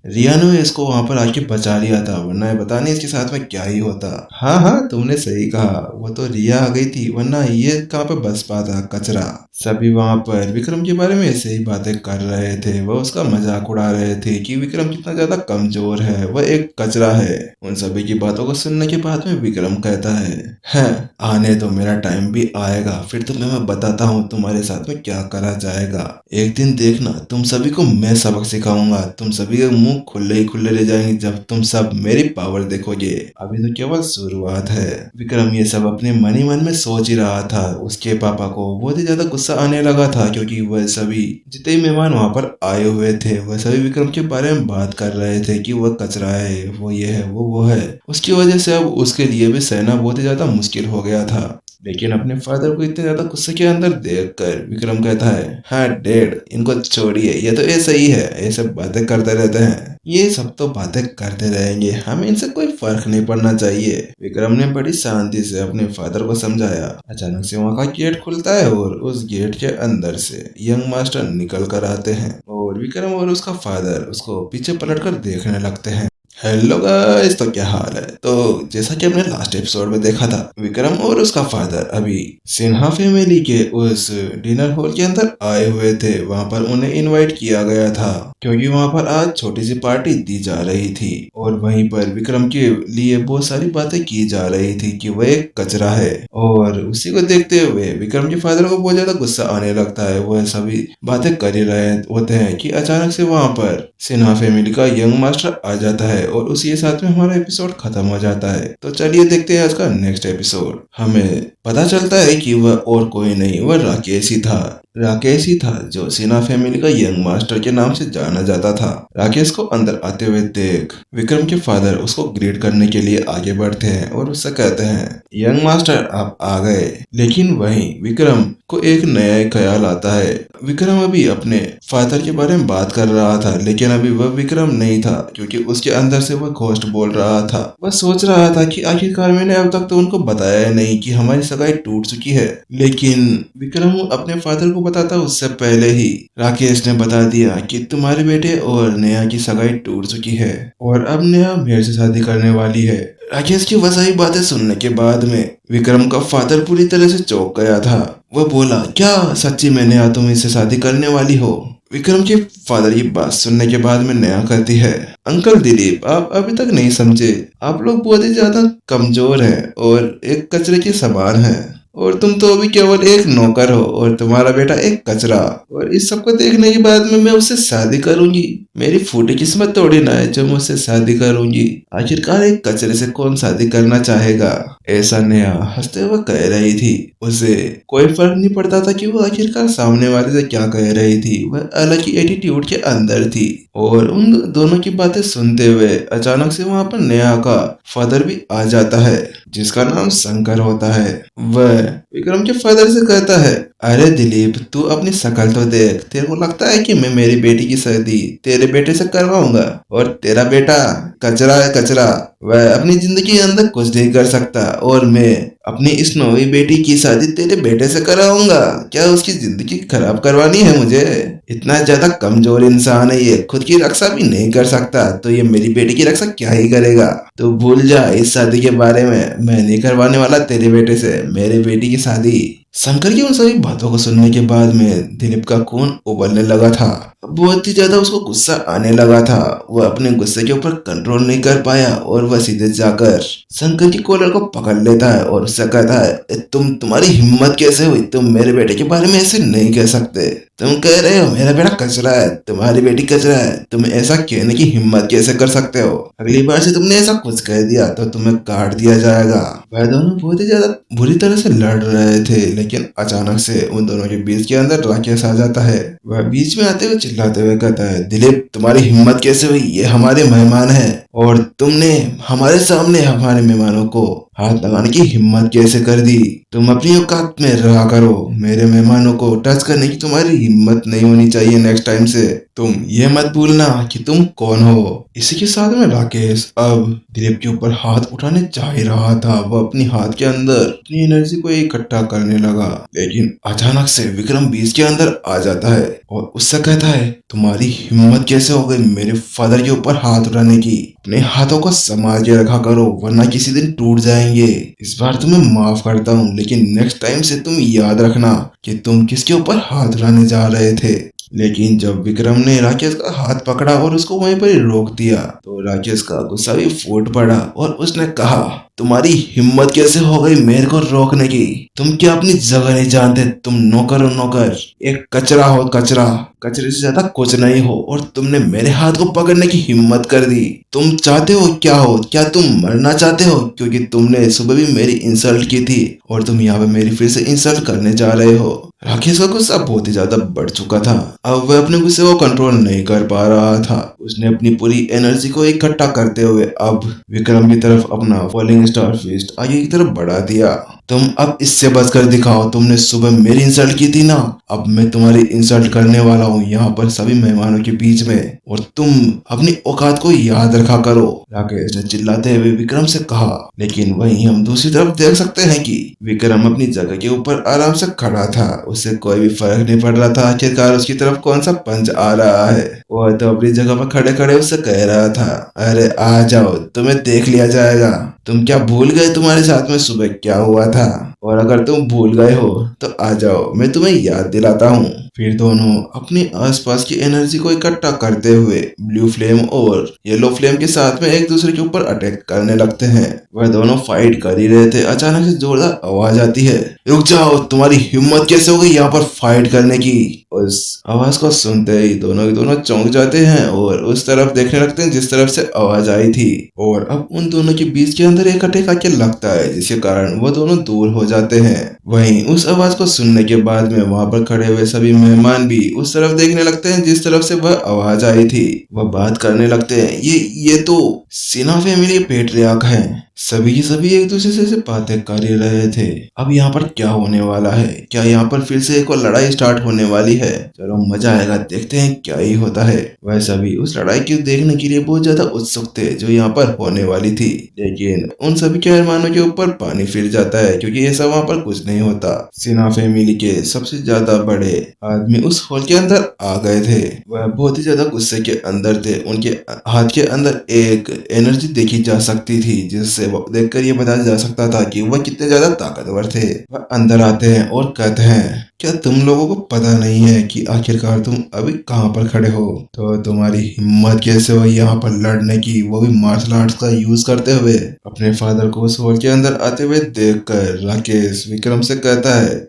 रिया ने इसको वहां पर आके बचा लिया था, वरना ये पता नहीं इसके साथ में क्या ही होता। हाँ हाँ, तुमने सही कहा, वो तो रिया आ गई थी, वरना ये कहाँ पे बस पाता कचरा। सभी वहां पर विक्रम के बारे में ऐसे ही बातें कर रहे थे। वह उसका मजाक उड़ा रहे थे कि विक्रम कितना ज्यादा कमजोर है, वह एक कचरा है। उन सभी की बातों को सुनने के बाद में विक्रम कहता है, आने तो मेरा टाइम भी आएगा, फिर तुम्हें मैं बताता हूँ तुम्हारे साथ में क्या करा जाएगा। एक दिन देखना, तुम सभी को मैं सबक सिखाऊंगा। तुम सभी के मुंह खुले ही खुले रह जाएंगे जब तुम सब मेरी पावर देखोगे। अभी तो केवल शुरुआत है। विक्रम ये सब अपने मन ही मन में सोच ही रहा था। उसके पापा को बहुत ही ज्यादा गुस्सा आने लगा था क्योंकि वह सभी जितने मेहमान वहां पर आए हुए थे वह सभी विक्रम के बारे में बात कर रहे थे कि वह कचरा है, वो ये है, वो है। उसकी वजह से अब उसके लिए भी सहना बहुत ही ज्यादा मुश्किल हो गया था। लेकिन अपने फादर को इतने ज्यादा गुस्से के अंदर देखकर विक्रम कहता है, हाँ डैड, इनको छोड़िए, ये तो ऐसा ही है, ऐसे बातें करते रहते हैं, ये सब तो बातें करते रहेंगे, हमें इनसे कोई फर्क नहीं पड़ना चाहिए। विक्रम ने बड़ी शांति से अपने फादर को समझाया। अचानक से वहाँ का गेट खुलता है और उस गेट के अंदर से यंग मास्टर निकल कर आते हैं और विक्रम और उसका फादर उसको पीछे पलट कर देखने लगते हैं। हेलो गाइस, तो क्या हाल है। तो जैसा कि हमने लास्ट एपिसोड में देखा था, विक्रम और उसका फादर अभी सिन्हा फैमिली के उस डिनर हॉल के अंदर आए हुए थे। वहां पर उन्हें इनवाइट किया गया था क्योंकि वहां पर आज छोटी सी पार्टी दी जा रही थी और वहीं पर विक्रम के लिए बहुत सारी बातें की जा रही थी कि वह एक कचरा है। और उसी को देखते हुए विक्रम के फादर को बहुत ज्यादा गुस्सा आने लगता है। वह सभी बातें कर ही रहे होते हैं कि अचानक से वहां पर सिन्हा फैमिली का यंग मास्टर आ जाता है और उसी के साथ में हमारा एपिसोड खत्म हो जाता है। तो चलिए देखते हैं आज का नेक्स्ट एपिसोड। हमें पता चलता है कि वह और कोई नहीं, वह राकेश ही था। राकेश ही था जो सिन्हा फैमिली का यंग मास्टर के नाम से जाना जाता था। राकेश को अंदर आते हुए देख विक्रम के फादर उसको ग्रीट करने के लिए आगे बढ़ते हैं और उससे कहते हैं, यंग मास्टर आप आ गए। लेकिन वहीं विक्रम को एक नया ख्याल आता है। विक्रम अभी अपने फादर के बारे में बात कर रहा था, लेकिन अभी वह विक्रम नहीं था क्योंकि उसके अंदर से वह घोस्ट बोल रहा था। वह सोच रहा था कि आखिरकार मैंने अब तक तो उनको बताया नहीं कि हमारी सगाई टूट चुकी है। लेकिन विक्रम अपने फादर को बताता उससे पहले ही राकेश ने बता दिया कि तुम्हारे बेटे और नेहा की सगाई टूट चुकी है और अब नेहा मेरे से शादी करने वाली है। राकेश की वह सारी बातें सुनने के बाद में विक्रम का फादर पूरी तरह से चौंक गया था। वह बोला, क्या सच्ची में नेहा तुम इससे शादी करने वाली हो? विक्रम के फादर की बात सुनने के बाद में नेहा कहती है, अंकल दिलीप आप अभी तक नहीं समझे। आप लोग बहुत ही ज्यादा कमजोर हैं और एक कचरे के समान हैं और तुम तो अभी केवल एक नौकर हो और तुम्हारा बेटा एक कचरा। और इस सबको देखने के बाद में मैं उससे शादी करूंगी। मेरी फूटी किस्मत थोड़ी ना है जो मुझसे शादी करूंगी। आखिरकार एक कचरे से कौन शादी करना चाहेगा? ऐसा नेहा हंसते हुए कह रही थी। उसे कोई फर्क नहीं पड़ता था कि वो आखिरकार सामने वाले से क्या कह रही थी। वह अलग ही एटीट्यूड के अंदर थी। और उन दोनों की बातें सुनते हुए अचानक से वहां पर नेहा का फादर भी आ जाता है जिसका नाम शंकर होता है। वह विक्रम के फादर से कहता है, अरे दिलीप तू अपनी शक्ल तो देख, तेरे को लगता है कि मैं मेरी बेटी की शादी तेरे बेटे से करवाऊंगा? और तेरा बेटा कचरा है, कचरा। वह अपनी जिंदगी के अंदर कुछ नहीं कर सकता और मैं अपनी इस नौवीं बेटी की शादी तेरे बेटे से कराऊंगा। क्या उसकी जिंदगी खराब करवानी है मुझे? इतना ज्यादा कमजोर इंसान है ये, खुद की रक्षा भी नहीं कर सकता, तो ये मेरी बेटी की रक्षा क्या ही करेगा? तो भूल जा इस शादी के बारे में, मैं नहीं करवाने वाला तेरे बेटे से मेरे बेटी की शादी। शंकर की उन सभी बातों को सुनने के बाद में दिलीप का खून उबलने लगा था। बहुत ही ज्यादा उसको गुस्सा आने लगा था। वह अपने गुस्से के ऊपर कंट्रोल नहीं कर पाया और वह सीधे जाकर शंकर की कॉलर को पकड़ लेता है और उससे कहता है, तुम्हारी हिम्मत कैसे हुई? तुम मेरे बेटे के बारे में ऐसे नहीं कह सकते। तुम कह रहे हो मेरा बेटा कचरा है, तुम्हारी बेटी कचरा है। तुम ऐसा कहने की हिम्मत कैसे कर सकते हो? अगली बार से तुमने ऐसा कुछ कह दिया तो तुम्हें काट दिया जाएगा। वह दोनों बहुत ही ज्यादा बुरी तरह से लड़ रहे थे, लेकिन अचानक से उन दोनों के बीच के अंदर राकेश आ जाता है। वह बीच में आते हुए चिल्लाते हुए कहता है, दिलीप तुम्हारी हिम्मत कैसे हुई? ये हमारे मेहमान हैं और तुमने हमारे सामने हमारे मेहमानों को हाथ लगाने की हिम्मत कैसे कर दी? तुम अपनी औकात में रहा करो। मेरे मेहमानों को टच करने की तुम्हारी हिम्मत नहीं होनी चाहिए। नेक्स्ट टाइम से तुम ये मत भूलना कि तुम कौन हो। इसी के साथ में राकेश अब दिलीप के ऊपर हाथ उठाने जा ही रहा था। वह अपनी हाथ के अंदर अपनी एनर्जी को इकट्ठा करने लगा, लेकिन अचानक से विक्रम बीच के अंदर आ जाता है और उससे कहता है, तुम्हारी हिम्मत कैसे हो गई मेरे फादर के ऊपर हाथ उठाने की? अपने हाथों को संभाल के रखा करो वरना किसी दिन टूट जाएंगे। इस बार तुम्हें माफ करता हूँ, लेकिन नेक्स्ट टाइम से तुम याद रखना कि तुम किसके ऊपर हाथ उठाने जा रहे थे। लेकिन जब विक्रम ने राकेश का हाथ पकड़ा और उसको वहीं पर ही रोक दिया तो राकेश का गुस्सा भी फूट पड़ा और उसने कहा, तुम्हारी हिम्मत कैसे हो गई मेरे को रोकने की? तुम क्या अपनी जगह नहीं जानते? तुम नौकर हो नौकर, एक कचरा हो कचरा, कचरे से ज्यादा कुछ नहीं हो और तुमने मेरे हाथ को पकड़ने की हिम्मत कर दी। तुम चाहते हो क्या हो? क्या तुम मरना चाहते हो? क्योंकि तुमने सुबह भी मेरी इंसल्ट की थी और तुम यहाँ पे मेरी फिर से इंसल्ट करने जा रहे हो। राकेश का गुस्सा बहुत ही ज्यादा बढ़ चुका था। अब वह अपने गुस्से को कंट्रोल नहीं कर पा रहा था। उसने अपनी पूरी एनर्जी को इकट्ठा करते हुए अब विक्रम की तरफ अपना फॉलिंग स्टार फिस्ट आगे की तरफ बढ़ा दिया। तुम अब इससे बचकर दिखाओ। तुमने सुबह मेरी इंसल्ट की थी ना, अब मैं तुम्हारी इंसल्ट करने वाला हूँ यहाँ पर सभी मेहमानों के बीच में, और तुम अपनी औकात को याद रखा करो, राकेश ने चिल्लाते हुए विक्रम से कहा। लेकिन वहीं हम दूसरी तरफ देख सकते हैं कि विक्रम अपनी जगह के ऊपर आराम से खड़ा था। उससे कोई भी फर्क नहीं पड़ रहा था आखिरकार उसकी तरफ कौन सा पंच आ रहा है। वह तो अपनी जगह पर खड़े खड़े उससे कह रहा था, अरे आ जाओ, तुम्हें देख लिया जाएगा। तुम क्या भूल गए तुम्हारे साथ में सुबह क्या हुआ था? और अगर तुम भूल गए हो तो आ जाओ, मैं तुम्हें याद दिलाता हूँ। फिर दोनों अपने आसपास की एनर्जी को इकट्ठा करते हुए ब्लू फ्लेम और येलो फ्लेम के साथ में एक दूसरे के ऊपर अटैक करने लगते हैं। वह दोनों फाइट कर ही रहे थे, अचानक से जोरदार आवाज आती है, रुक जाओ, तुम्हारी हिम्मत कैसे हो गई यहाँ पर फाइट करने की? उस आवाज को सुनते ही दोनों के दोनों चौंक जाते हैं और उस तरफ देखने लगते हैं जिस तरफ से आवाज आई थी। और अब उन दोनों के बीच के अंदर एक अटैक आके लगता है, जिसके कारण वो दोनों दूर हो जाते हैं। वहीं उस आवाज को सुनने के बाद में वहां पर खड़े हुए सभी मेहमान भी उस तरफ देखने लगते हैं जिस तरफ से वह आवाज आई थी। वह बात करने लगते हैं, ये तो सिन्हा फैमिली पेट्रियार्क हैं। सभी के सभी एक दूसरे से बातें कर ही रहे थे। अब यहाँ पर क्या होने वाला है? क्या यहाँ पर फिर से एक और लड़ाई स्टार्ट होने वाली है? चलो मजा आएगा, देखते हैं क्या ही होता है। वह सभी उस लड़ाई को देखने के लिए बहुत ज्यादा उत्सुक थे जो यहाँ पर होने वाली थी। लेकिन उन सभी के अरमानों के ऊपर पानी फिर जाता है, क्योंकि ऐसा वहाँ पर कुछ नहीं होता। सिन्हा फैमिली के सबसे ज्यादा बड़े आदमी उस हॉल के अंदर आ गए थे। वह बहुत ही ज्यादा गुस्से के अंदर थे। उनके हाथ के अंदर एक एनर्जी देखी जा सकती थी, जिससे देखकर ये बताया जा सकता था कि वह कितने ज्यादा ताकतवर थे। वह अंदर आते हैं और कहते हैं, क्या तुम लोगों को पता नहीं है कि आखिरकार तुम अभी कहाँ पर खड़े हो? तो तुम्हारी हिम्मत कैसे हुई यहाँ पर लड़ने की, वो भी मार्शल आर्ट्स का यूज करते हुए? अपने फादर को उस हॉल के अंदर आते हुए देखकर राकेश विक्रम से कहता है,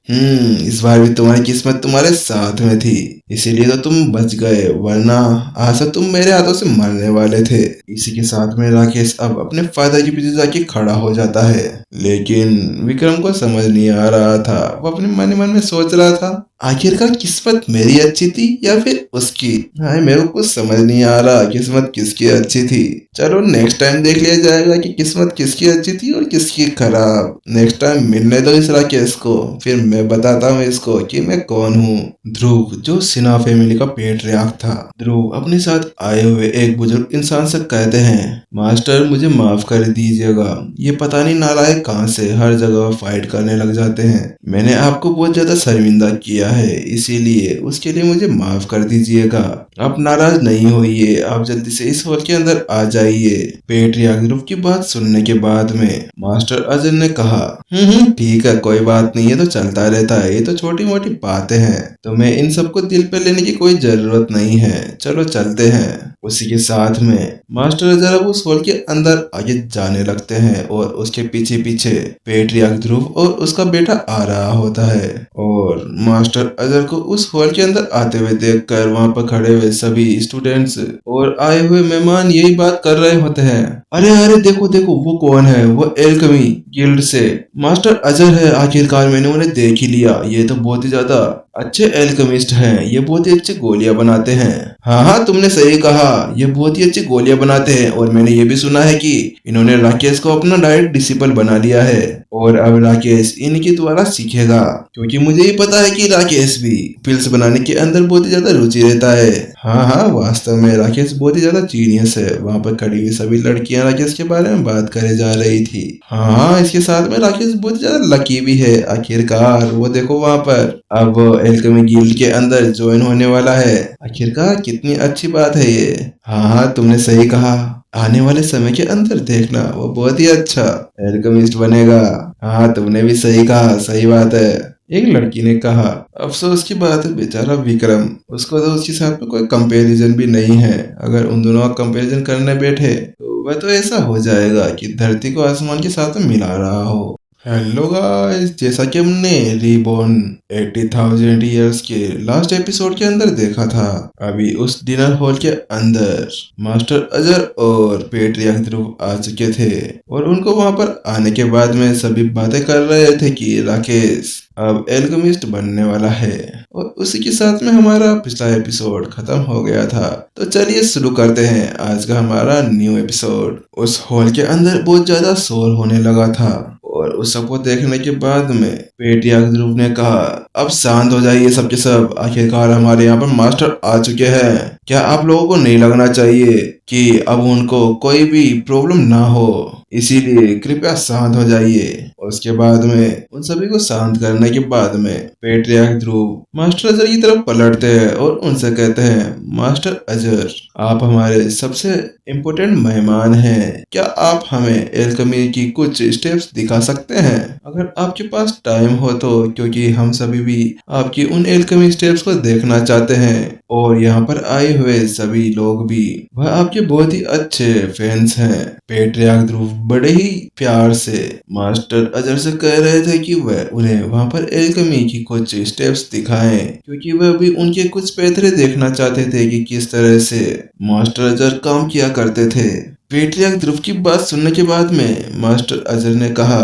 इस बार भी तुम्हारी किस्मत तुम्हारे साथ में थी, इसीलिए तो तुम बच गए, वरना आज से तुम मेरे हाथों से मरने वाले थे। इसी के साथ में राकेश अब अपने फादर के पीछे जाके खड़ा हो जाता है। लेकिन विक्रम को समझ नहीं आ रहा था। वो अपने मन ही मन में सोच रहा था, आखिरकार किस्मत मेरी अच्छी थी या फिर उसकी? हाँ, मेरे को कुछ समझ नहीं आ रहा किस्मत किसकी अच्छी थी। चलो नेक्स्ट टाइम देख लिया जाएगा कि किस्मत किसकी अच्छी थी और किसकी खराब। नेक्स्ट टाइम मिलने दो इस राकेश को, फिर मैं बताता हूँ इसको कि मैं कौन हूँ। ध्रुव, जो सिन्हा फैमिली का पेट्रियार्क था, ध्रुव अपने साथ आए हुए एक बुजुर्ग इंसान से कहते हैं, मास्टर मुझे माफ कर दीजिएगा, ये पता नहीं नालायक कहाँ से हर जगह फाइट करने लग जाते हैं। मैंने आपको बहुत ज्यादा शर्मिंदा किया है, इसीलिए उसके लिए मुझे माफ कर दीजिएगा। आप नाराज नहीं होइए, आप जल्दी से इस हॉल के अंदर आ जाइए। पेट्रियार्क ध्रुव की बात सुनने के बाद में मास्टर अजय ने कहा, ठीक है, कोई बात नहीं, ये तो चलता रहता है, ये तो छोटी मोटी बातें हैं, तुम्हें इन सबको दिल पे लेने की कोई जरूरत नहीं है, चलो चलते हैं। उसी के साथ में मास्टर अजय उस हॉल के अंदर आगे जाने लगते हैं और उसके पीछे पीछे पेट्रियार्क ध्रुव और उसका बेटा आ रहा होता है। और मास्टर अजय को उस हॉल के अंदर आते हुए देखकर वहां पर खड़े हुए सभी स्टूडेंट्स और आए हुए मेहमान यही बात कर रहे होते हैं, अरे अरे देखो देखो, वो कौन है? वो एल्केमी गिल्ड से मास्टर अजय है। आखिरकार मैंने उन्हें देख ही लिया, ये तो बहुत ही ज्यादा अच्छे एल्केमिस्ट हैं, ये बहुत ही अच्छी गोलियां बनाते हैं। हाँ, तुमने सही कहा, ये बहुत ही अच्छी गोलियां बनाते हैं। और मैंने ये भी सुना है कि इन्होंने राकेश को अपना डायरेक्ट डिसिपल बना लिया है और अब राकेश इनके द्वारा सीखेगा, क्योंकि मुझे ही पता है कि राकेश भी पिल्स बनाने के अंदर बहुत ही ज्यादा रुचि रहता है। हाँ, वास्तव में राकेश बहुत ही ज्यादा जीनियस है। वहाँ पर खड़ी हुई सभी लड़कियां राकेश के बारे में बात करे जा रही थी। हाँ, इसके साथ में राकेश बहुत ज्यादा लकी भी है। आखिरकार वो देखो वहाँ पर अब एल्केमी गिल्ड के अंदर ज्वाइन होने वाला है। आखिरकार कितनी अच्छी बात है ये। हाँ, तुमने सही कहा, आने वाले समय के अंदर देखना वो बहुत ही अच्छा एल्केमिस्ट बनेगा। हाँ, तुमने भी सही कहा, सही बात है, एक लड़की ने कहा। अफसोस की बात है बेचारा विक्रम, उसको तो उसके साथ में कोई कंपैरिजन भी नहीं है। अगर उन दोनों का कंपैरिजन करने बैठे तो वह तो ऐसा हो जाएगा कि धरती को आसमान के साथ में मिला रहा हो। हेलो गाइस, जैसा कि हमने रीबॉर्न 80,000 ईयर्स के लास्ट एपिसोड के अंदर देखा था, अभी उस डिनर हॉल के अंदर मास्टर अजर और पेट्रियार्क ध्रुव आ चुके थे और उनको वहां पर आने के बाद में सभी बातें कर रहे थे कि राकेश अब एल्केमिस्ट बनने वाला है। और उसी के साथ में हमारा पिछला एपिसोड खत्म हो गया था। तो चलिए शुरू करते हैं आज का हमारा न्यू एपिसोड। उस हॉल के अंदर बहुत ज्यादा शोर होने लगा था और उस सबको देखने के बाद में पेट्रियार्क ध्रुव ने कहा, अब शांत हो जाइए सबके सब, आखिरकार हमारे यहाँ पर मास्टर आ चुके हैं। क्या आप लोगों को नहीं लगना चाहिए कि अब उनको कोई भी प्रॉब्लम ना हो, इसीलिए कृपया शांत हो जाइए। और उसके बाद में उन सभी को शांत करने के बाद में पेट्रियार्क ध्रुव मास्टर अजर की तरफ पलटते हैं और उनसे कहते हैं, मास्टर अजर, आप हमारे सबसे इम्पोर्टेंट मेहमान हैं, क्या आप हमें एल्केमी की कुछ स्टेप्स दिखा सकते हैं अगर आपके पास टाइम हो तो, क्योंकि हम सभी भी आपकी उन एल्केमी स्टेप्स को देखना चाहते हैं और यहाँ पर आए हुए सभी लोग भी वह आपके बहुत ही अच्छे फैंस हैं। पेट्रियार्क ध्रुव बड़े ही प्यार से मास्टर अजर से कह रहे थे कि वह उन्हें वहां पर एल्केमी की कुछ स्टेप्स दिखाएं, क्योंकि वह भी उनके कुछ पैतरे देखना चाहते थे कि किस तरह से मास्टर अजर काम किया करते थे। पेट्रियार्क ध्रुव की बात सुनने के बाद में मास्टर अजर ने कहा,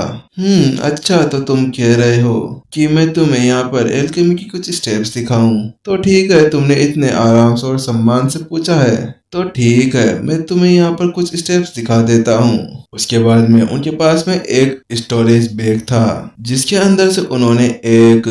अच्छा, तो तुम कह रहे हो कि मैं तुम्हें यहाँ पर एल्केमी की कुछ स्टेप्स दिखाऊं, तो ठीक है, तुमने इतने आराम से और सम्मान से पूछा है तो ठीक है, मैं तुम्हें यहाँ पर कुछ स्टेप्स दिखा देता हूँ। उसके बाद में उनके पास में एक स्टोरेज बैग था जिसके अंदर से उन्होंने एक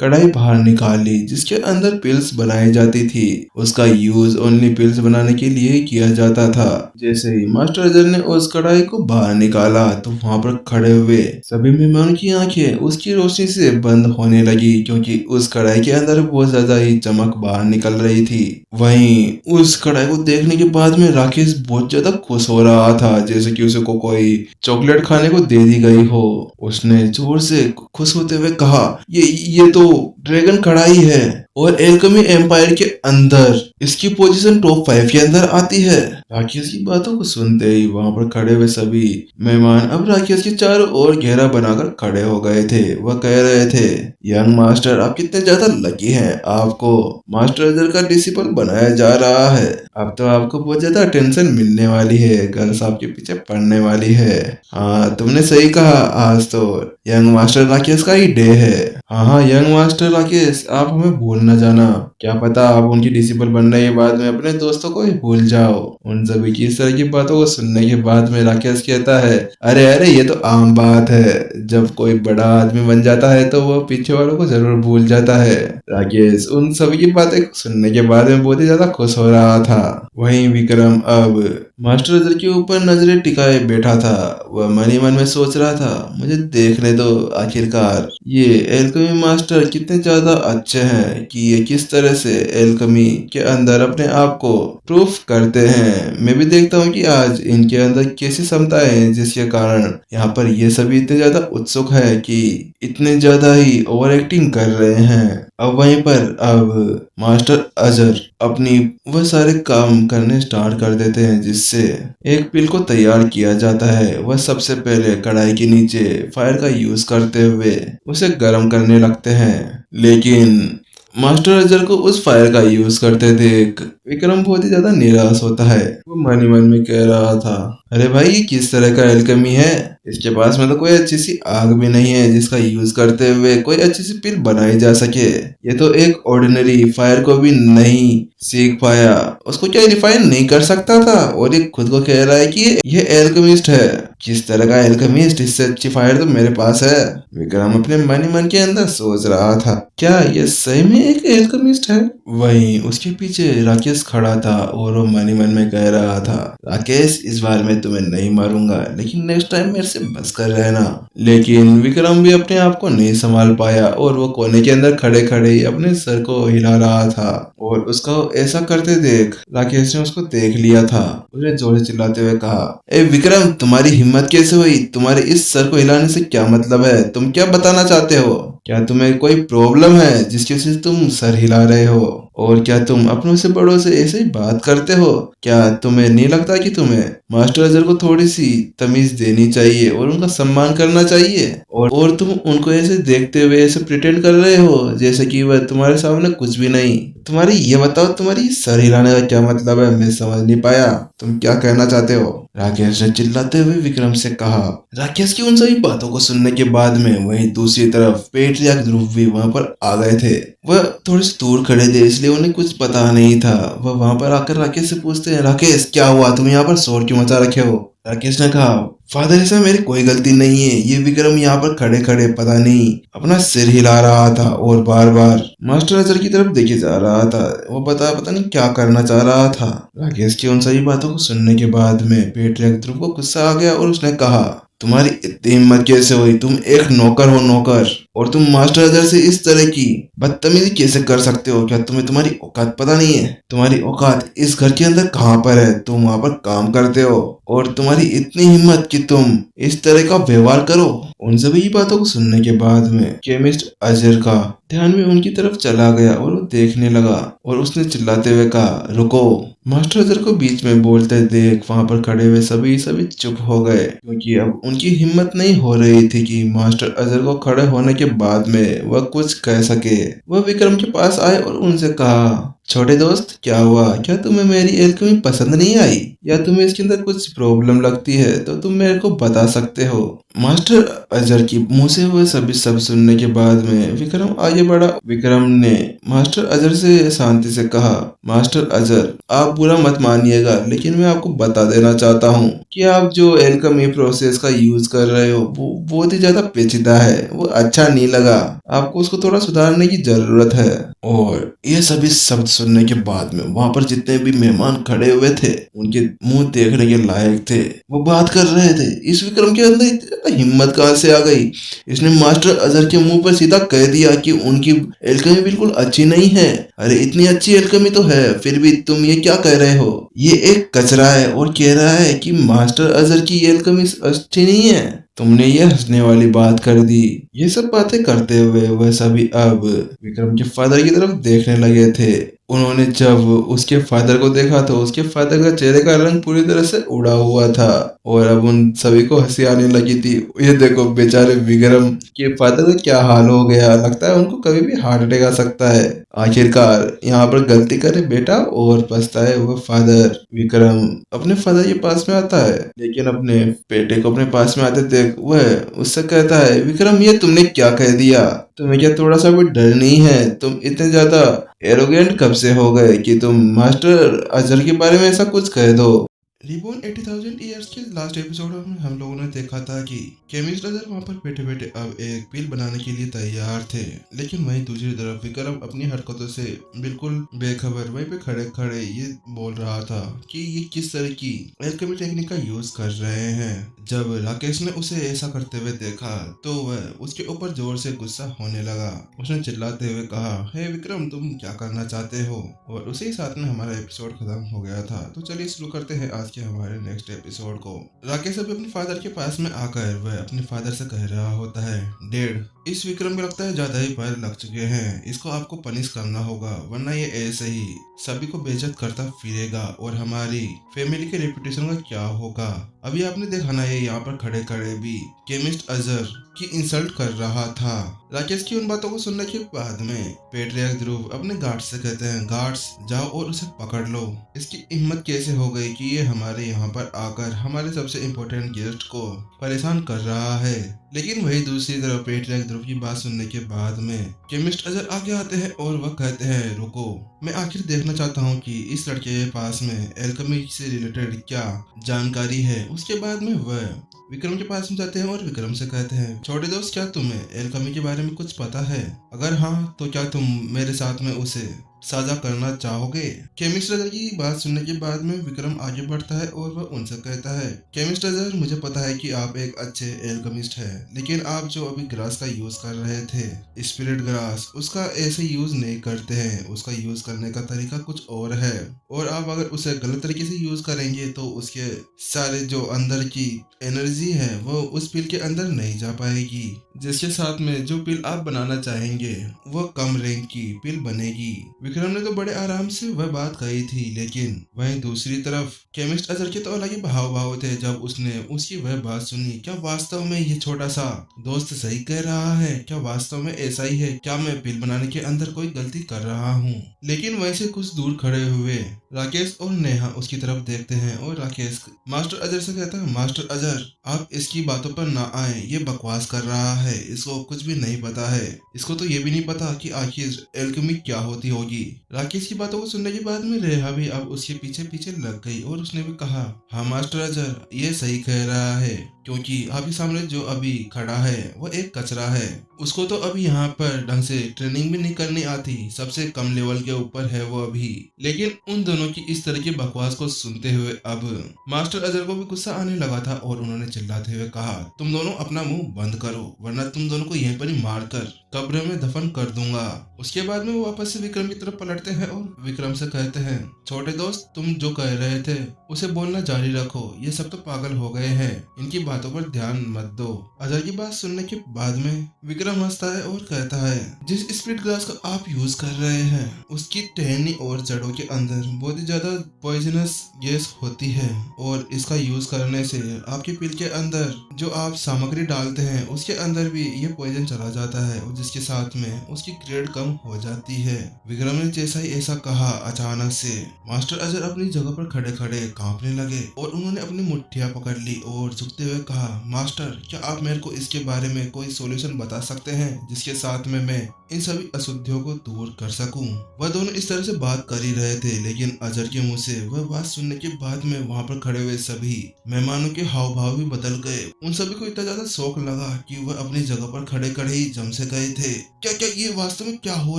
कढ़ाई बाहर निकाली जिसके अंदर पिल्स बनाई जाती थी। उसका यूज ओनली पिल्स बनाने के लिए ही किया जाता था। जैसे ही मास्टर अजर ने उस कढ़ाई को बाहर निकाला तो वहां पर खड़े हुए सभी मेहमान की आंखें उसकी रोशनी से बंद होने लगी, क्योंकि उस कढ़ाई के अंदर बहुत ज्यादा ही चमक बाहर निकल रही थी। वहीं उस कढ़ाई को देखने के बाद में राकेश बहुत ज्यादा खुश हो रहा था, जैसे कि उसे को कोई चॉकलेट खाने को दे दी गई हो। उसने जोर से खुश होते हुए कहा, ये तो ड्रैगन कढ़ाई है और एल्केमी एम्पायर के अंदर इसकी पोजीशन टॉप 5 के अंदर आती है। राकेश की बातों को सुनते ही वहां पर खड़े हुए सभी मेहमान अब राकेश के चारों ओर घेरा बनाकर खड़े हो गए थे। वह कह रहे थे, यंग मास्टर, आप कितने ज्यादा लकी हैं, आपको मास्टर अजर का डिसिपल बनाया जा रहा है। अब तो आपको बहुत ज्यादा टेंशन मिलने वाली है, गर्ल्स आपके पीछे पड़ने वाली है। हाँ, तुमने सही कहा, आज तो यंग मास्टर राकेश का ही डे है। हाँ, यंग मास्टर राकेश, आप हमें भूल न जाना, क्या पता आप उनकी डिसिपल बनने के बाद में अपने दोस्तों को ही भूल जाओ। उन सभी की इस तरह की बातों को सुनने के बाद में राकेश कहता है, अरे अरे, ये तो आम बात है, जब कोई बड़ा आदमी बन जाता है तो वो पीछे वालों को जरूर भूल जाता है। राकेश उन सभी की बातें सुनने के बाद में बहुत ही ज्यादा खुश हो रहा था। वहीं विक्रम अब मास्टर अजर के ऊपर नजरें टिकाए बैठा था। वह मन ही मन में सोच रहा था, मुझे देखने दो आखिरकार ये एल्केमी मास्टर कितने ज्यादा अच्छे हैं कि ये किस तरह से एल्केमी के अंदर अपने आप को प्रूफ करते हैं। मैं भी देखता हूँ कि आज इनके अंदर कैसी क्षमताएं हैं जिसके कारण यहाँ पर ये सभी इतने ज्यादा उत्सुक है कि इतने ज्यादा ही ओवर एक्टिंग कर रहे हैं। अब वहीं पर अब मास्टर अजर अपनी वह सारे काम करने स्टार्ट कर देते हैं जिससे एक पिल को तैयार किया जाता है। वह सबसे पहले कढ़ाई के नीचे फायर का यूज करते हुए उसे गर्म करने लगते हैं, लेकिन मास्टर अजर को उस फायर का यूज करते देख विक्रम बहुत ही ज्यादा निराश होता है। वो मन ही मन में कह रहा था, अरे भाई, ये किस तरह का एल्केमी है, इसके पास में तो कोई अच्छी सी आग भी नहीं है जिसका यूज करते हुए कोई अच्छी सी पिल बनाई जा सके। ये तो एक ऑर्डिनरी फायर को भी नहीं सीख पाया, उसको क्या रिफाइन नहीं कर सकता था, और ये खुद को कह रहा है कि ये एल्केमिस्ट है। किस तरह का एल्केमिस्ट, इससे अच्छी फायर तो मेरे पास है। विक्रम अपने मन ही मन के अंदर सोच रहा था, क्या ये सही में एक एल्केमिस्ट है। वहीं उसके पीछे राकेश खड़ा था और वो मन ही मन में कह रहा था, राकेश, इस बार मैं तुम्हें नहीं मारूंगा, लेकिन नेक्स्ट टाइम मेरे से बच कर रहना। लेकिन विक्रम भी अपने आप को नहीं संभाल पाया और वो कोने के अंदर खड़े खड़े ही अपने सर को हिला रहा था, और उसको ऐसा करते देख राकेश ने उसको देख लिया था। उसने जोर से चिल्लाते हुए कहा, ए विक्रम, तुम्हारी हिम्मत कैसे हुई, तुम्हारे इस सर को हिलाने से क्या मतलब है, तुम क्या बताना चाहते हो, क्या तुम्हें कोई प्रॉब्लम है जिसकी वजह से तुम सर हिला रहे हो, और क्या तुम अपनों से बड़ों से ऐसे ही बात करते हो, क्या तुम्हें नहीं लगता कि तुम्हें मास्टर अजर को थोड़ी सी तमीज देनी चाहिए और उनका सम्मान करना चाहिए, और तुम उनको ऐसे देखते हुए ऐसे प्रिटेंड कर रहे हो जैसे कि वह तुम्हारे सामने कुछ भी नहीं। तुम्हारी ये बताओ, तुम्हारी सर हिलाने का क्या मतलब है, मैं समझ नहीं पाया, तुम क्या कहना चाहते हो। राकेश ने चिल्लाते हुए विक्रम से कहा। राकेश की उन सभी बातों को सुनने के बाद में वहीं दूसरी तरफ पेट्रियार्क ध्रुव भी वहां पर आ गए थे। वह थोड़े से दूर खड़े थे इसलिए उन्हें कुछ पता नहीं था। वह वहां पर आकर राकेश से पूछते हैं, राकेश क्या हुआ, तुम यहाँ पर शोर क्यों मचा रखे हो। राकेश ने कहा, फादर इसमें मेरी कोई गलती नहीं है। ये विक्रम यहाँ पर खड़े खड़े पता नहीं अपना सिर हिला रहा था और बार बार मास्टर अजहर की तरफ देखे जा रहा था। वो पता नहीं क्या करना चाह रहा था। राकेश की उन सभी बातों को सुनने के बाद में पेट्रियक ध्रुव को गुस्सा आ गया और उसने कहा, तुम्हारी इतनी हिम्मत कैसे हुई? तुम एक नौकर हो, नौकर, और तुम मास्टर अजहर से इस तरह की बदतमीजी कैसे कर सकते हो? क्या तुम्हें तुम्हारी औकात पता नहीं है? तुम्हारी औकात इस घर के अंदर कहाँ पर है? तुम वहां पर काम करते हो और तुम्हारी इतनी हिम्मत कि तुम इस तरह का व्यवहार करो। उन सभी बातों को सुनने के बाद में केमिस्ट अजहर का ध्यान में उनकी तरफ चला गया और वो देखने लगा और उसने चिल्लाते हुए कहा, रुको। मास्टर अजहर को बीच में बोलते देख वहां पर खड़े हुए सभी चुप हो गए, क्योंकि अब उनकी हिम्मत नहीं हो रही थी कि मास्टर अजहर को खड़े होने के बाद में वह कुछ कह सके। वह विक्रम के पास आए और उनसे कहा, छोटे दोस्त, क्या हुआ? क्या तुम्हें मेरी एल्केमी पसंद नहीं आई या तुम्हें इसके अंदर कुछ प्रॉब्लम लगती है तो तुम मेरे को बता सकते हो। मास्टर अजहर की मुंह से वह सभी सब सुनने के बाद में विक्रम आगे बढ़ा। विक्रम ने मास्टर अजहर से शांति से कहा, मास्टर अजहर, आप बुरा मत मानिएगा, लेकिन मैं आपको बता देना चाहता हूँ कि आप जो एल्केमी प्रोसेस का यूज कर रहे हो वो बहुत ही ज्यादा पेचीदा है। वो अच्छा नहीं लगा, आपको उसको थोड़ा सुधारने की जरूरत है। और ये सभी शब्द सुनने के बाद में वहां पर जितने भी मेहमान खड़े हुए थे उनके मुंह देखने के लायक थे। वो बात कर रहे थे, इस विक्रम के अंदर इतनी हिम्मत कहाँ से आ गई? इसने मास्टर अजहर के मुंह पर सीधा कह दिया कि उनकी एल्केमी बिल्कुल अच्छी नहीं है। अरे इतनी अच्छी एल्केमी तो है, फिर भी तुम ये क्या कह रहे हो? ये एक कचरा है और कह रहा है कि मास्टर अजहर की एल्केमी अच्छी नहीं है। तुमने ये हंसने वाली बात कर दी। ये सब बातें करते हुए वह सभी अब विक्रम के फादर की तरफ देखने लगे थे। उन्होंने जब उसके फादर को देखा तो उसके फादर का चेहरे का रंग पूरी तरह से उड़ा हुआ था और अब उन सभी को हंसी आने लगी थी। ये देखो बेचारे विक्रम के फादर का क्या हाल हो गया, लगता है उनको कभी भी हार्ट अटैक आ सकता है। आखिरकार यहाँ पर गलती करे बेटा और पछताए वो फादर। विक्रम अपने फादर के पास में आता है, लेकिन अपने बेटे को अपने पास में आते देख वह उससे कहता है, विक्रम ये तुमने क्या कह दिया? तुम्हें क्या थोड़ा सा भी डर नहीं है? तुम इतने ज्यादा एरोगेंट कब से हो गए कि तुम मास्टर अजहर के बारे में ऐसा कुछ कह दो? रिबॉर्न 80,000 ईयर्स के लास्ट एपिसोड में हम लोगों ने देखा था कि केमिस्ट अजहर वहां पर बैठे बैठे अब एक पिल बनाने के लिए तैयार थे, लेकिन वहीं दूसरी तरफ विक्रम अपनी हरकतों से बिल्कुल बेखबर वहीं पे खड़े खड़े ये बोल रहा था कि ये किस तरह की एल्केमी टेक्निक का यूज कर रहे हैं। जब राकेश ने उसे ऐसा करते हुए देखा तो वह उसके ऊपर जोर से गुस्सा होने लगा। उसने चिल्लाते हुए कहा, हे विक्रम, तुम क्या करना चाहते हो? और उसी ही साथ में हमारा एपिसोड खत्म हो गया था। तो चलिए शुरू करते हैं आज के हमारे नेक्स्ट एपिसोड को। राकेश अभी अपने फादर के पास में आकर वह अपने फादर से कह रहा होता है, डैड, इस विक्रम को लगता है ज्यादा ही पैर लग चुके हैं, इसको आपको पनिश करना होगा, वरना ये ऐसे ही सभी को बेइज्जत करता फिरेगा और हमारी फैमिली के रेपुटेशन का क्या होगा। अभी आपने देखा ना, ये यहाँ पर खड़े खड़े भी केमिस्ट अजहर की इंसल्ट कर रहा था। राकेश की उन बातों को सुनने के बाद में पेट्रियर्क ध्रुव अपने गार्ड्स से कहते हैं, गार्ड्स जाओ और उसे पकड़ लो। इसकी हिम्मत कैसे हो गई कि ये हमारे यहाँ पर आकर हमारे सबसे इम्पोर्टेंट गेस्ट को परेशान कर रहा है। लेकिन वही दूसरी तरफ पेट्रियर्क ध्रुव की बात सुनने के बाद में केमिस्ट अजहर आगे आते हैं और वह कहते हैं, रुको, मैं आखिर देखना चाहता हूँ कि इस लड़के के पास में एल्केमी से रिलेटेड क्या जानकारी है। उसके बाद में वह विक्रम के पास में जाते हैं और विक्रम से कहते हैं, छोटे दोस्त, क्या तुम्हें एल्केमी के बारे में कुछ पता है? अगर हाँ तो क्या तुम मेरे साथ में उसे साझा करना चाहोगे? केमिस्ट अजहर की बात सुनने के बाद में विक्रम आगे बढ़ता है और वह उनसे कहता है, केमिस्ट अजहर, मुझे पता है कि आप एक अच्छे एल्केमिस्ट हैं, लेकिन आप जो अभी ग्रास का यूज कर रहे थे, स्पिरिट ग्रास, उसका ऐसे यूज नहीं करते हैं। उसका यूज करने का तरीका कुछ और है और आप अगर उसे गलत तरीके से यूज करेंगे तो उसके सारे जो अंदर की एनर्जी है वो उस पिल के अंदर नहीं जा पाएगी, जिसके साथ में जो पिल आप बनाना चाहेंगे वो कम रैंक की पिल बनेगी। विक्रम ने तो बड़े आराम से वह बात कही थी, लेकिन वहीं दूसरी तरफ केमिस्ट अजहर के तो अलग ही भाव थे जब उसने उसकी वह बात सुनी। क्या वास्तव में ये छोटा सा दोस्त सही कह रहा है? क्या वास्तव में ऐसा ही है? क्या मैं पिल बनाने के अंदर कोई गलती कर रहा हूँ? लेकिन वैसे कुछ दूर खड़े हुए राकेश और नेहा उसकी तरफ देखते हैं और राकेश मास्टर अजहर से कहता है, मास्टर अजहर, आप इसकी बातों पर ना आए, ये बकवास कर रहा है। है, इसको कुछ भी नहीं पता है। इसको तो ये भी नहीं पता कि आखिर एल्केमी क्या होती होगी। राकेश की बातों को सुनने के बाद में रेहा भी अब उसके पीछे पीछे लग गई और उसने भी कहा, हाँ मास्टर अजहर, ये सही कह रहा है, क्योंकि आपके सामने जो अभी खड़ा है वो एक कचरा है। उसको तो अभी यहाँ पर ढंग से ट्रेनिंग भी नहीं करनी आती, सबसे कम लेवल के ऊपर है वो अभी। लेकिन उन दोनों की इस तरह की बकवास को सुनते हुए अब मास्टर अजहर को भी गुस्सा आने लगा था और उन्होंने चिल्लाते हुए कहा, तुम दोनों अपना मुंह बंद करो, वरना तुम दोनों को यहीं पर ही मारकर कब्र में दफन कर दूंगा। उसके बाद में वो वापस से विक्रम की तरफ पलटते हैं और विक्रम से कहते हैं, छोटे दोस्त, तुम जो कह रहे थे उसे बोलना जारी रखो, ये सब तो पागल हो गए हैं, इनकी बातों पर ध्यान मत दो। अजहर की बात सुनने के बाद में विक्रम हंसता है और कहता है, जिस स्प्लिट ग्लास का आप यूज कर रहे हैं उसकी टहनी और जड़ों के अंदर बहुत ही ज्यादा पॉइजनस गैस होती है और इसका यूज करने से आपके पिल के अंदर जो आप सामग्री डालते हैं उसके अंदर भी ये पॉइजन चला जाता है और जिसके साथ में उसकी ग्रेड कम हो जाती है। विक्रम ने जैसा ही ऐसा कहा, अचानक से मास्टर अजहर अपनी जगह पर खड़े खड़े कांपने लगे और उन्होंने अपनी मुट्ठियां पकड़ ली और झुकते हुए कहा, मास्टर, क्या आप मेरे को इसके बारे में कोई सॉल्यूशन बता सकते हैं जिसके साथ में मैं इन सभी अशुद्धियों को दूर कर सकूं। वह दोनों इस तरह से बात कर ही रहे थे, लेकिन अजहर के मुंह से वह बात सुनने के बाद में वहां पर खड़े हुए सभी मेहमानों के हाव भाव भी बदल गए। उन सभी को इतना ज्यादा शौक लगा कि वह अपनी जगह पर खड़े खड़े ही जम से गए थे। क्या क्या ये वास्तव में क्या हो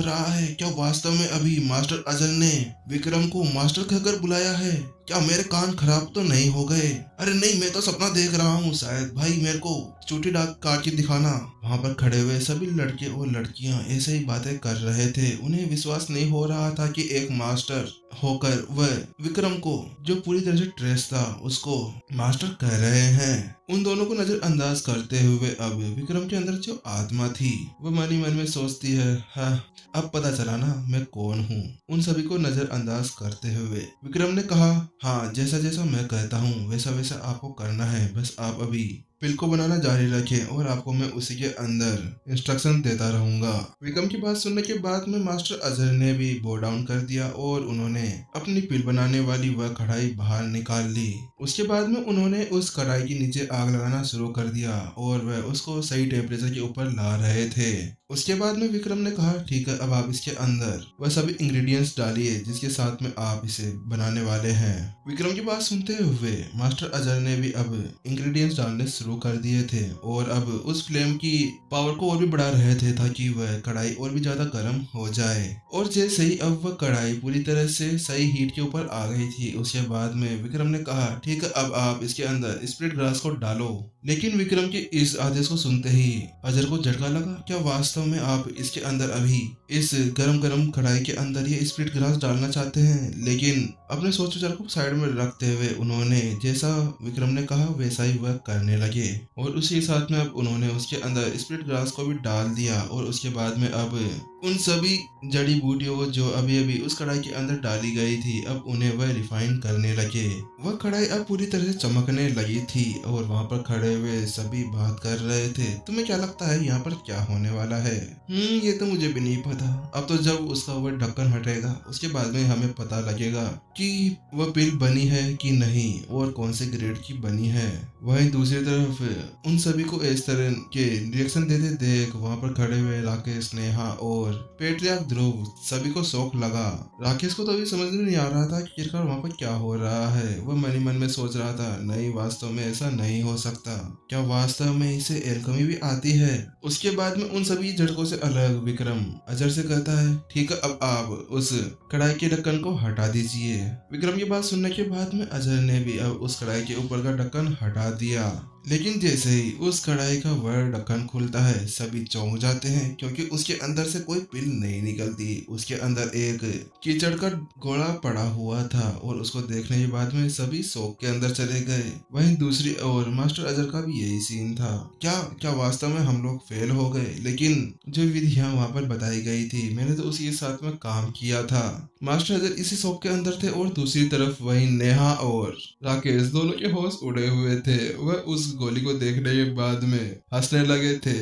रहा है? क्या वास्तव में अभी मास्टर अजहर ने विक्रम को मास्टर कहकर बुलाया है? क्या मेरे कान खराब तो नहीं हो गए? अरे नहीं, मैं तो सपना देख रहा हूँ शायद। भाई मेरे को चूटी डाक काट के दिखाना। वहां पर खड़े हुए सभी लड़के और लड़कियां ऐसे ही बातें कर रहे थे। उन्हें विश्वास नहीं हो रहा था कि एक मास्टर होकर वह विक्रम को, जो पूरी तरह से ट्रेस था, उसको मास्टर कह रहे हैं। उन दोनों को नजरअंदाज करते हुए अब विक्रम के अंदर जो आत्मा थी वह मन ही मन में सोचती है, हाँ अब पता चला ना मैं कौन हूँ। उन सभी को नजरअंदाज करते हुए विक्रम ने कहा, हाँ जैसा जैसा मैं कहता हूँ वैसा वैसा आपको करना है, बस आप अभी पिल को बनाना जारी रखें और आपको मैं उसी के अंदर इंस्ट्रक्शन देता रहूंगा। विक्रम की बात सुनने के बाद में मास्टर अजहर ने भी बो डाउन कर दिया और उन्होंने अपनी पिल बनाने वाली वह कढ़ाई बाहर निकाल ली। उसके बाद में उन्होंने उस कढ़ाई के नीचे आग लगाना शुरू कर दिया और वह उसको सही टेम्परेचर के ऊपर ला रहे थे। उसके बाद में विक्रम ने कहा, ठीक है, अब आप इसके अंदर वह सभी इंग्रेडिएंट्स डालिए जिसके साथ में आप इसे बनाने वाले हैं। विक्रम की बात सुनते हुए मास्टर अजहर ने भी अब इंग्रेडिएंट्स डालने शुरू कर दिए थे और अब उस फ्लेम की पावर को और भी बढ़ा रहे थे ताकि वह कढ़ाई और भी ज्यादा गर्म हो जाए। और जैसे ही अब वह कढ़ाई पूरी तरह से सही हीट के ऊपर आ गई थी, उसके बाद में विक्रम ने कहा, ठीक है, अब आप इसके अंदर स्प्लिट ग्लास को डालो। लेकिन विक्रम के इस आदेश को सुनते ही अजहर को झटका लगा। क्या वास्तव में आप इसके अंदर अभी इस गरम गरम कढ़ाई के अंदर ये स्प्लिट ग्लास डालना चाहते हैं? लेकिन अपने सोच विचार को साइड में रखते हुए उन्होंने जैसा विक्रम ने कहा वैसा ही वह करने लगे और उसी साथ में अब उन्होंने उसके अंदर स्प्लिट ग्लास को भी डाल दिया। और उसके बाद में अब उन सभी जड़ी बूटियों को जो अभी अभी उस कढ़ाई के अंदर डाली गई थी, अब उन्हें वह रिफाइन करने लगे। वह कढ़ाई अब पूरी तरह से चमकने लगी थी और वहां पर खड़े हुए सभी बात कर रहे थे, तुम्हें क्या लगता है यहाँ पर क्या होने वाला है? ये तो मुझे भी नहीं पता। अब तो जब उसका वह ढक्कन हटेगा उसके बाद में हमें पता लगेगा कि वह पिल बनी है कि नहीं और कौन से ग्रेड की बनी है। वहीं दूसरी तरफ उन सभी को इस तरह के रिएक्शन देते देख वहां पर खड़े हुए राकेश, नेहा और पेट्रियार्क ध्रुव सभी को शौक लगा। राकेश को तो अभी समझ में नहीं आ रहा था कि आखिरकार वहां पर क्या हो रहा है। वह मन ही मन में सोच रहा था, नहीं वास्तव में ऐसा नहीं हो सकता। क्या वास्तव में इसे एल्केमी भी आती है? उसके बाद में उन सभी झटकों से अलग विक्रम अजहर से कहता है, ठीक है, अब आप उस कढ़ाई के ढक्कन को हटा दीजिए। विक्रम की बात सुनने के बाद में अजहर ने भी अब उस कढ़ाई के ऊपर का ढक्कन हटा दिया। लेकिन जैसे ही उस कढ़ाई का वह ढक्कन खुलता है सभी चौंक जाते हैं क्योंकि उसके अंदर से कोई पिल नहीं निकलती। उसके अंदर एक कीचड़ का गोला पड़ा हुआ था और उसको देखने के बाद में सभी शौक के अंदर चले गए। वहीं दूसरी ओर मास्टर अजहर का भी यही सीन था। क्या वास्तव में हम लोग फेल हो गए? लेकिन जो विधियां वहां पर बताई गई थी मैंने तो उसी के साथ में काम किया था। मास्टर अजहर इसी शौक के अंदर थे और दूसरी तरफ वही नेहा और राकेश दोनों के होश उड़े हुए थे। वह उस गोली को देखने के बाद में हंसने लगे थे।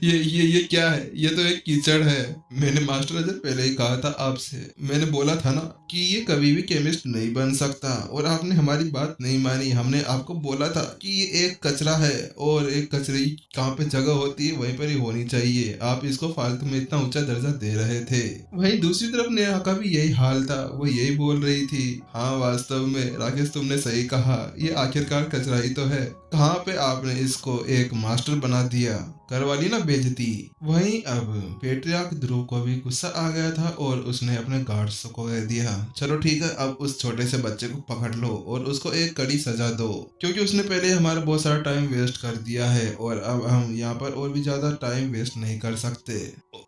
ये क्या है, ये तो एक कीचड़ है। मैंने मास्टर अजहर पहले ही कहा था आपसे, मैंने बोला था ना कि ये कभी भी केमिस्ट नहीं बन सकता, और आपने हमारी बात नहीं मानी। हमने आपको बोला था कि ये एक कचरा है और एक कचरे की कहाँ पे जगह होती है वहीं पर ही होनी चाहिए। आप इसको फालतू में इतना ऊंचा दर्जा दे रहे थे। वहीं दूसरी तरफ नेहा का भी यही हाल था, वो यही बोल रही थी, हाँ वास्तव में राकेश तुमने सही कहा, ये आखिरकार कचरा ही तो है। कहाँ पे आपने इसको एक मास्टर बना दिया, करवा ली ना बेइज्जती। वहीं अब पेट्रियार्क ध्रुव को भी गुस्सा आ गया था और उसने अपने गार्ड्स को कह दिया, चलो ठीक है, अब उस छोटे से बच्चे को पकड़ लो और उसको एक कड़ी सजा दो, क्योंकि उसने पहले हमारा बहुत सारा टाइम वेस्ट कर दिया है और अब हम यहाँ पर और भी ज्यादा टाइम वेस्ट नहीं कर सकते।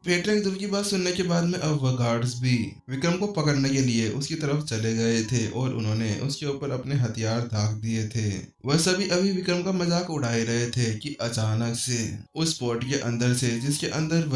पेट्रियार्क ध्रुव की बात सुनने के बाद में अब वह गार्ड्स भी विक्रम को पकड़ने के लिए उसकी तरफ चले गए थे और उन्होंने उसके ऊपर अपने हथियार दाग दिए थे। वह सभी अभी विक्रम का मजाक उड़ाए रहे थे कि अचानक से उस स्पॉट के अंदर से, जिसके अंदर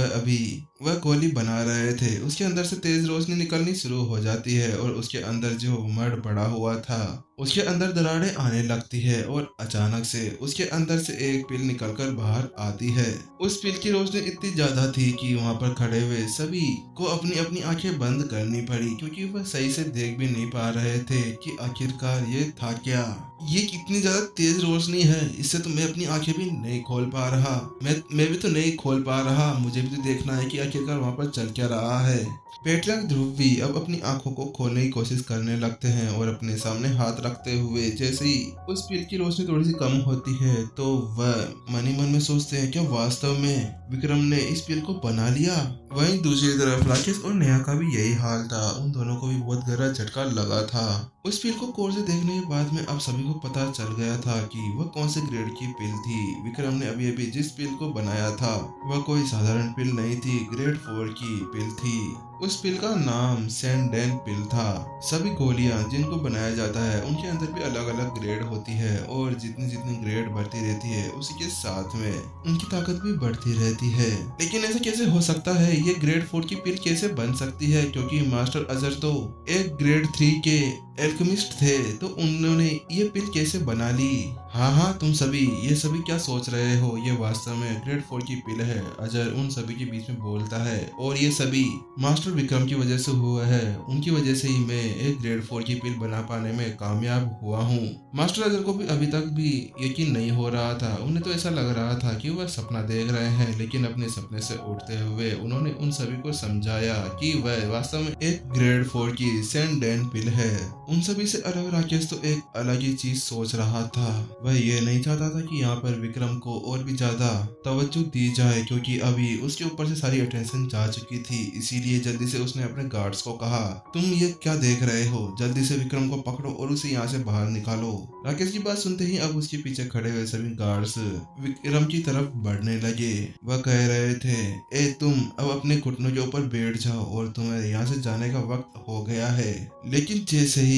वह गोली बना रहे थे, उसके अंदर से तेज रोशनी निकलनी शुरू हो जाती है और उसके अंदर जो मड पड़ा हुआ था उसके अंदर दरारें आने लगती है और अचानक से उसके अंदर से एक पिल निकलकर बाहर आती है। उस पिल की रोशनी इतनी ज्यादा थी कि वहां पर खड़े हुए सभी को अपनी अपनी आंखें बंद करनी पड़ी, क्योंकि वह सही से देख भी नहीं पा रहे थे कि आखिरकार ये था क्या। ये कितनी ज्यादा तेज रोशनी है, इससे तो मैं अपनी आंखें भी नहीं खोल पा रहा। मैं भी तो नहीं खोल पा रहा, मुझे भी तो देखना है कि आखिरकार वहां पर चल क्या रहा है। पेट्रियार्क ध्रुव भी अब अपनी आंखों को खोलने की कोशिश करने लगते हैं और अपने सामने हाथ रखते हुए जैसे ही उस पिल की रोशनी थोड़ी सी कम होती है तो वह मन ही मन में सोचते हैं, क्या वास्तव में विक्रम ने इस पिल को बना लिया। वहीं दूसरी तरफ राकेश और नेहा का भी यही हाल था, उन दोनों को भी बहुत गहरा झटका लगा था। उस पिल को कोर से देखने के बाद में अब सभी को पता चल गया था कि वह कौन से ग्रेड की पिल थी। विक्रम ने अभी अभी जिस पिल को बनाया था वह कोई साधारण पिल नहीं थी, ग्रेड 4 की पिल थी। उस पिल का नाम सैंडेन पिल था। सभी गोलियां जिनको बनाया जाता है उनके अंदर भी अलग अलग ग्रेड होती है और जितनी जितनी ग्रेड बढ़ती रहती है उसी के साथ में उनकी ताकत भी बढ़ती रहती है। लेकिन ऐसा कैसे हो सकता है, ये ग्रेड 4 की पिल कैसे बन सकती है, क्योंकि मास्टर अजहर तो एक ग्रेड 3 के एल्केमिस्ट थे, तो उन्होंने ये पिल कैसे बना ली। हाँ तुम सभी ये सभी क्या सोच रहे हो, ये वास्तव में ग्रेड 4 की पिल है। अजहर उन सभी के बीच में बोलता है, और ये सभी मास्टर विक्रम की वजह से हुआ है, उनकी वजह से ही मैं एक ग्रेड 4 की पिल बना पाने में कामयाब हुआ हूँ। मास्टर अजहर को भी अभी तक भी यकीन नहीं हो रहा था, उन्हें तो ऐसा लग रहा था कि वह सपना देख रहे हैं, लेकिन अपने सपने से उठते हुए उन्होंने उन सभी को समझाया कि वह वास्तव में एक ग्रेड 4 की सैंडेन पिल है। उन सभी से अलग राकेश तो एक अलग ही चीज सोच रहा था, वह ये नहीं चाहता था कि यहाँ पर विक्रम को और भी ज्यादा तवज्जो दी जाए, क्योंकि अभी उसके ऊपर से सारी अटेंशन जा चुकी थी। इसीलिए जल्दी से उसने अपने गार्ड्स को कहा, तुम ये क्या देख रहे हो, जल्दी से विक्रम को पकड़ो और उसे यहाँ से बाहर निकालो। राकेश की बात सुनते ही अब उसके पीछे खड़े हुए सभी गार्ड्स विक्रम की तरफ बढ़ने लगे। वह कह रहे थे, ए तुम अब अपने घुटनों के ऊपर बैठ जाओ और तुम्हें यहाँ से जाने का वक्त हो गया है। लेकिन जैसे ही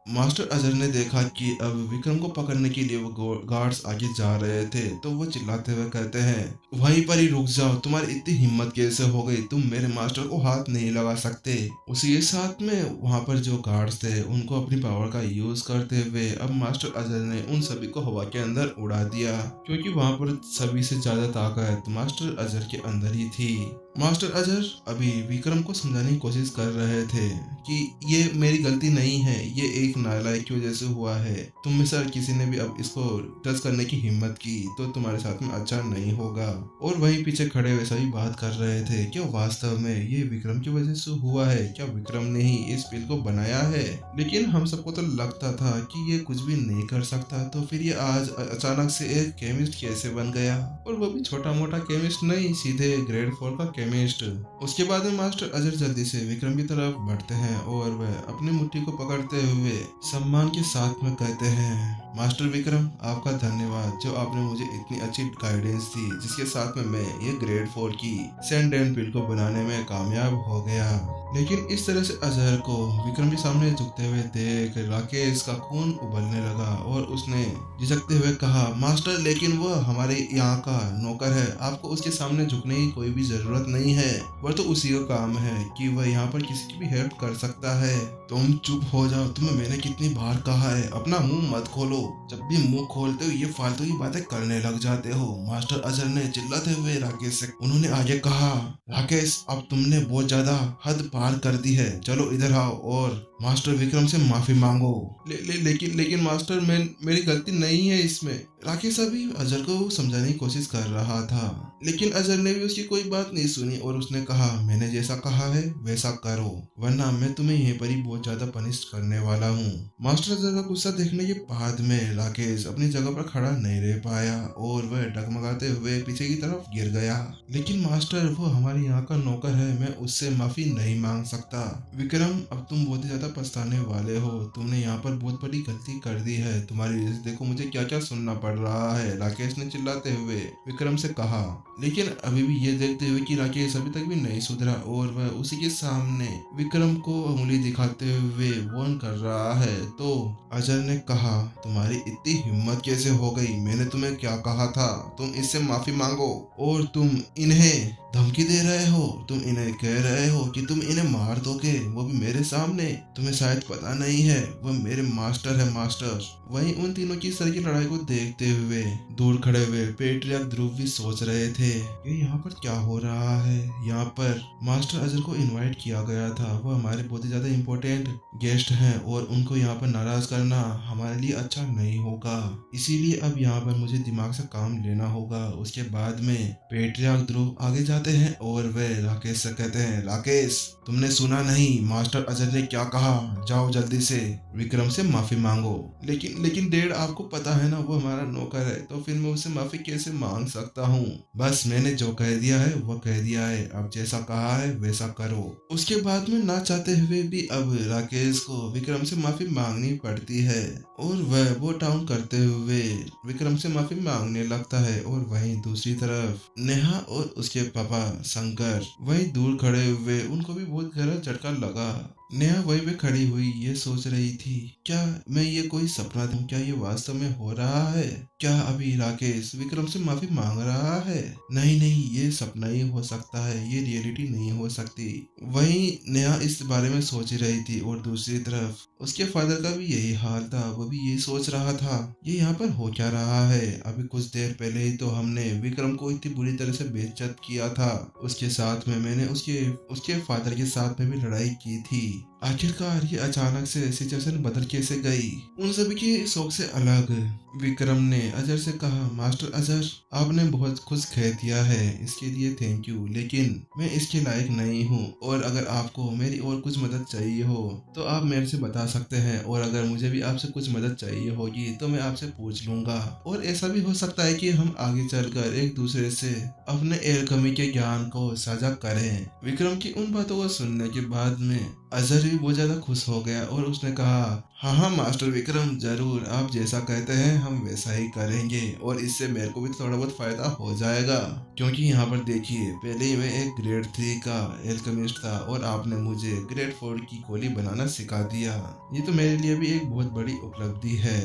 मास्टर अजहर ने देखा कि अब विक्रम को पकड़ने के लिए वो गार्ड्स आगे जा रहे थे, तो वो चिल्लाते हुए कहते हैं, वहीं पर ही रुक जाओ, तुम्हारी इतनी हिम्मत कैसे हो गई, तुम मेरे मास्टर को हाथ नहीं लगा सकते। उसी के साथ में वहां पर जो गार्ड्स थे उनको अपनी पावर का यूज करते हुए अब मास्टर अजहर ने उन सभी को हवा के अंदर उड़ा दिया, क्योंकि वहां पर सभी से ज्यादा ताकत मास्टर अजहर के अंदर ही थी। मास्टर अजहर अभी विक्रम को समझाने की कोशिश कर रहे थे कि ये मेरी गलती नहीं है, ये एक नालायक की वजह से हुआ है, तुम में से किसी ने भी अब इसको टच करने की हिम्मत की तो तुम्हारे साथ में अच्छा नहीं होगा। और वहीं पीछे खड़े हुए सभी बात कर रहे थे, क्या वास्तव में ये विक्रम की वजह से हुआ है, क्या विक्रम ने ही इस पिल को बनाया है। लेकिन हम सबको तो लगता था कि ये कुछ भी नहीं कर सकता, तो फिर ये आज अचानक से एक केमिस्ट कैसे बन गया, और वो भी छोटा मोटा केमिस्ट नहीं, सीधे ग्रेड 4 का केमिस्ट। उसके बाद में मास्टर अजहर जल्दी से विक्रम की तरफ बढ़ते हैं और वह अपनी मुट्ठी को पकड़ते हुए सम्मान के साथ में कहते हैं, मास्टर विक्रम आपका धन्यवाद, जो आपने मुझे इतनी अच्छी गाइडेंस दी, जिसके साथ में मैं ये ग्रेड 4 की सैंडेन पिल को बनाने में कामयाब हो गया। लेकिन इस तरह से अजहर को विक्रम के सामने झुकते हुए देख राकेश का खून उबलने लगा और उसने झिझकते हुए कहा, मास्टर लेकिन वो हमारे यहाँ का नौकर है, आपको उसके सामने झुकने की कोई भी जरूरत नहीं है, वह तो उसी का काम है कि वह यहाँ पर किसी की भी हेल्प कर सकता है। तुम चुप हो जाओ, तुम्हें मैंने कितनी बार कहा है अपना मुंह मत खोलो। जब भी मुंह खोलते हो ये फालतू की बातें करने लग जाते हो। मास्टर अजहर ने चिल्लाते हुए राकेश से उन्होंने आगे कहा, राकेश अब तुमने बहुत ज्यादा हद पार कर दी है, चलो इधर आओ और मास्टर विक्रम से माफी मांगो। लेकिन मास्टर मेरी गलती नहीं है इसमें। राकेश अभी अजहर को समझाने की कोशिश कर रहा था, लेकिन अजहर ने भी उसकी कोई बात नहीं सुनी और उसने कहा, मैंने जैसा कहा है वैसा करो, वरना मैं तुम्हें यहीं पर ही बहुत ज्यादा पनिश करने वाला हूँ। मास्टर अजहर का गुस्सा देखने के बाद में राकेश अपनी जगह पर खड़ा नहीं रह पाया और वह डगमगाते हुए पीछे की तरफ गिर गया। लेकिन मास्टर, वो हमारे यहाँ का नौकर है, मैं उससे माफी नहीं मांग सकता। विक्रम, अब तुम बहुत ही ज्यादा पछताने वाले हो, तुमने यहाँ पर बहुत बड़ी गलती कर दी है, तुम्हारी वजह से देखो मुझे क्या क्या सुनना पड़ रहा है, राकेश ने चिल्लाते हुए विक्रम से कहा। लेकिन अभी भी ये देखते हुए कि राकेश अभी तक भी नहीं सुधरा और वह उसी के सामने विक्रम को उंगली दिखाते हुए वार्न कर रहा है, तो अजहर ने कहा, तुम्हारी इतनी हिम्मत कैसे हो गई, मैंने तुम्हें क्या कहा था, तुम इससे माफी मांगो और तुम इन्हें धमकी दे रहे हो, तुम इन्हें कह रहे हो कि तुम इन्हें मार दोगे, वो भी मेरे सामने। तुम्हें शायद पता नहीं है वो मेरे मास्टर है, मास्टर। वहीं उन तीनों की सर की लड़ाई को देखते हुए दूर खड़े हुए पेट्रियार्क ध्रुव भी सोच रहे थे, ये यहाँ पर क्या हो रहा है। यहाँ पर मास्टर अजहर को इनवाइट किया गया था, वो हमारे बहुत ही ज्यादा इम्पोर्टेंट गेस्ट हैं और उनको यहाँ पर नाराज करना हमारे लिए अच्छा नहीं होगा, इसीलिए अब यहाँ पर मुझे दिमाग से काम लेना होगा। उसके बाद में पेट्रियार्क ध्रुव आगे जाते हैं और वे राकेश से कहते हैं, राकेश तुमने सुना नहीं मास्टर अजहर ने क्या कहा, जाओ जल्दी से विक्रम से माफी मांगो। लेकिन डैड, आपको पता है ना वो हमारा नौकर है, तो फिर मैं उससे माफी कैसे मांग सकता हूँ। बस मैंने जो कह दिया है वो कह दिया है, अब जैसा कहा है वैसा करो। उसके बाद में ना चाहते हुए भी अब राकेश को विक्रम से माफी मांगनी पड़ती है और वह वो डाउन करते हुए विक्रम से माफी मांगने लगता है। और वहीं दूसरी तरफ नेहा और उसके पापा शंकर वहीं दूर खड़े हुए, उनको भी बहुत गहरा झटका लगा। नेहा वहीं पे खड़ी हुई ये सोच रही थी, क्या मैं ये कोई सपना था, क्या ये वास्तव में हो रहा है, क्या अभी राकेश विक्रम से माफी मांग रहा है। नहीं, ये सपना ही हो सकता है, ये रियलिटी नहीं हो सकती। वहीं नेहा इस बारे में सोच रही थी और दूसरी तरफ उसके फादर का भी यही हाल था, वो भी यही सोच रहा था, ये यहाँ पर हो क्या रहा है। अभी कुछ देर पहले ही तो हमने विक्रम को इतनी बुरी तरह से बेइज्जत किया था, उसके साथ में मैंने उसके फादर के साथ में भी लड़ाई की थी। आखिरकार ये अचानक से सिचुएशन बदल कैसे गई। उन सभी के शौक से अलग विक्रम ने अजहर से कहा, मास्टर अजहर आपने बहुत कुछ कह दिया है, इसके लिए थैंक यू, लेकिन मैं इसके लायक नहीं हूँ और अगर आपको मेरी और कुछ मदद चाहिए हो तो आप मेरे से बता सकते हैं और अगर मुझे भी आपसे कुछ मदद चाहिए होगी तो मैं आपसे पूछ लूंगा। और ऐसा भी हो सकता है कि हम आगे चलकर एक दूसरे से अपने एल्केमी के ज्ञान को साझा करें। विक्रम की उन बातों को सुनने के बाद में अजहर भी बहुत ज्यादा खुश हो गया और उसने कहा, हाँ मास्टर विक्रम, जरूर आप जैसा कहते हैं हम वैसा ही करेंगे और इससे मेरे को भी थोड़ा बहुत फायदा हो जाएगा, क्योंकि यहाँ पर देखिए पहले ही मैं एक ग्रेड 3 का एल्केमिस्ट था और आपने मुझे ग्रेड 4 की गोली बनाना सिखा दिया, ये तो मेरे लिए भी एक बहुत बड़ी उपलब्धि है।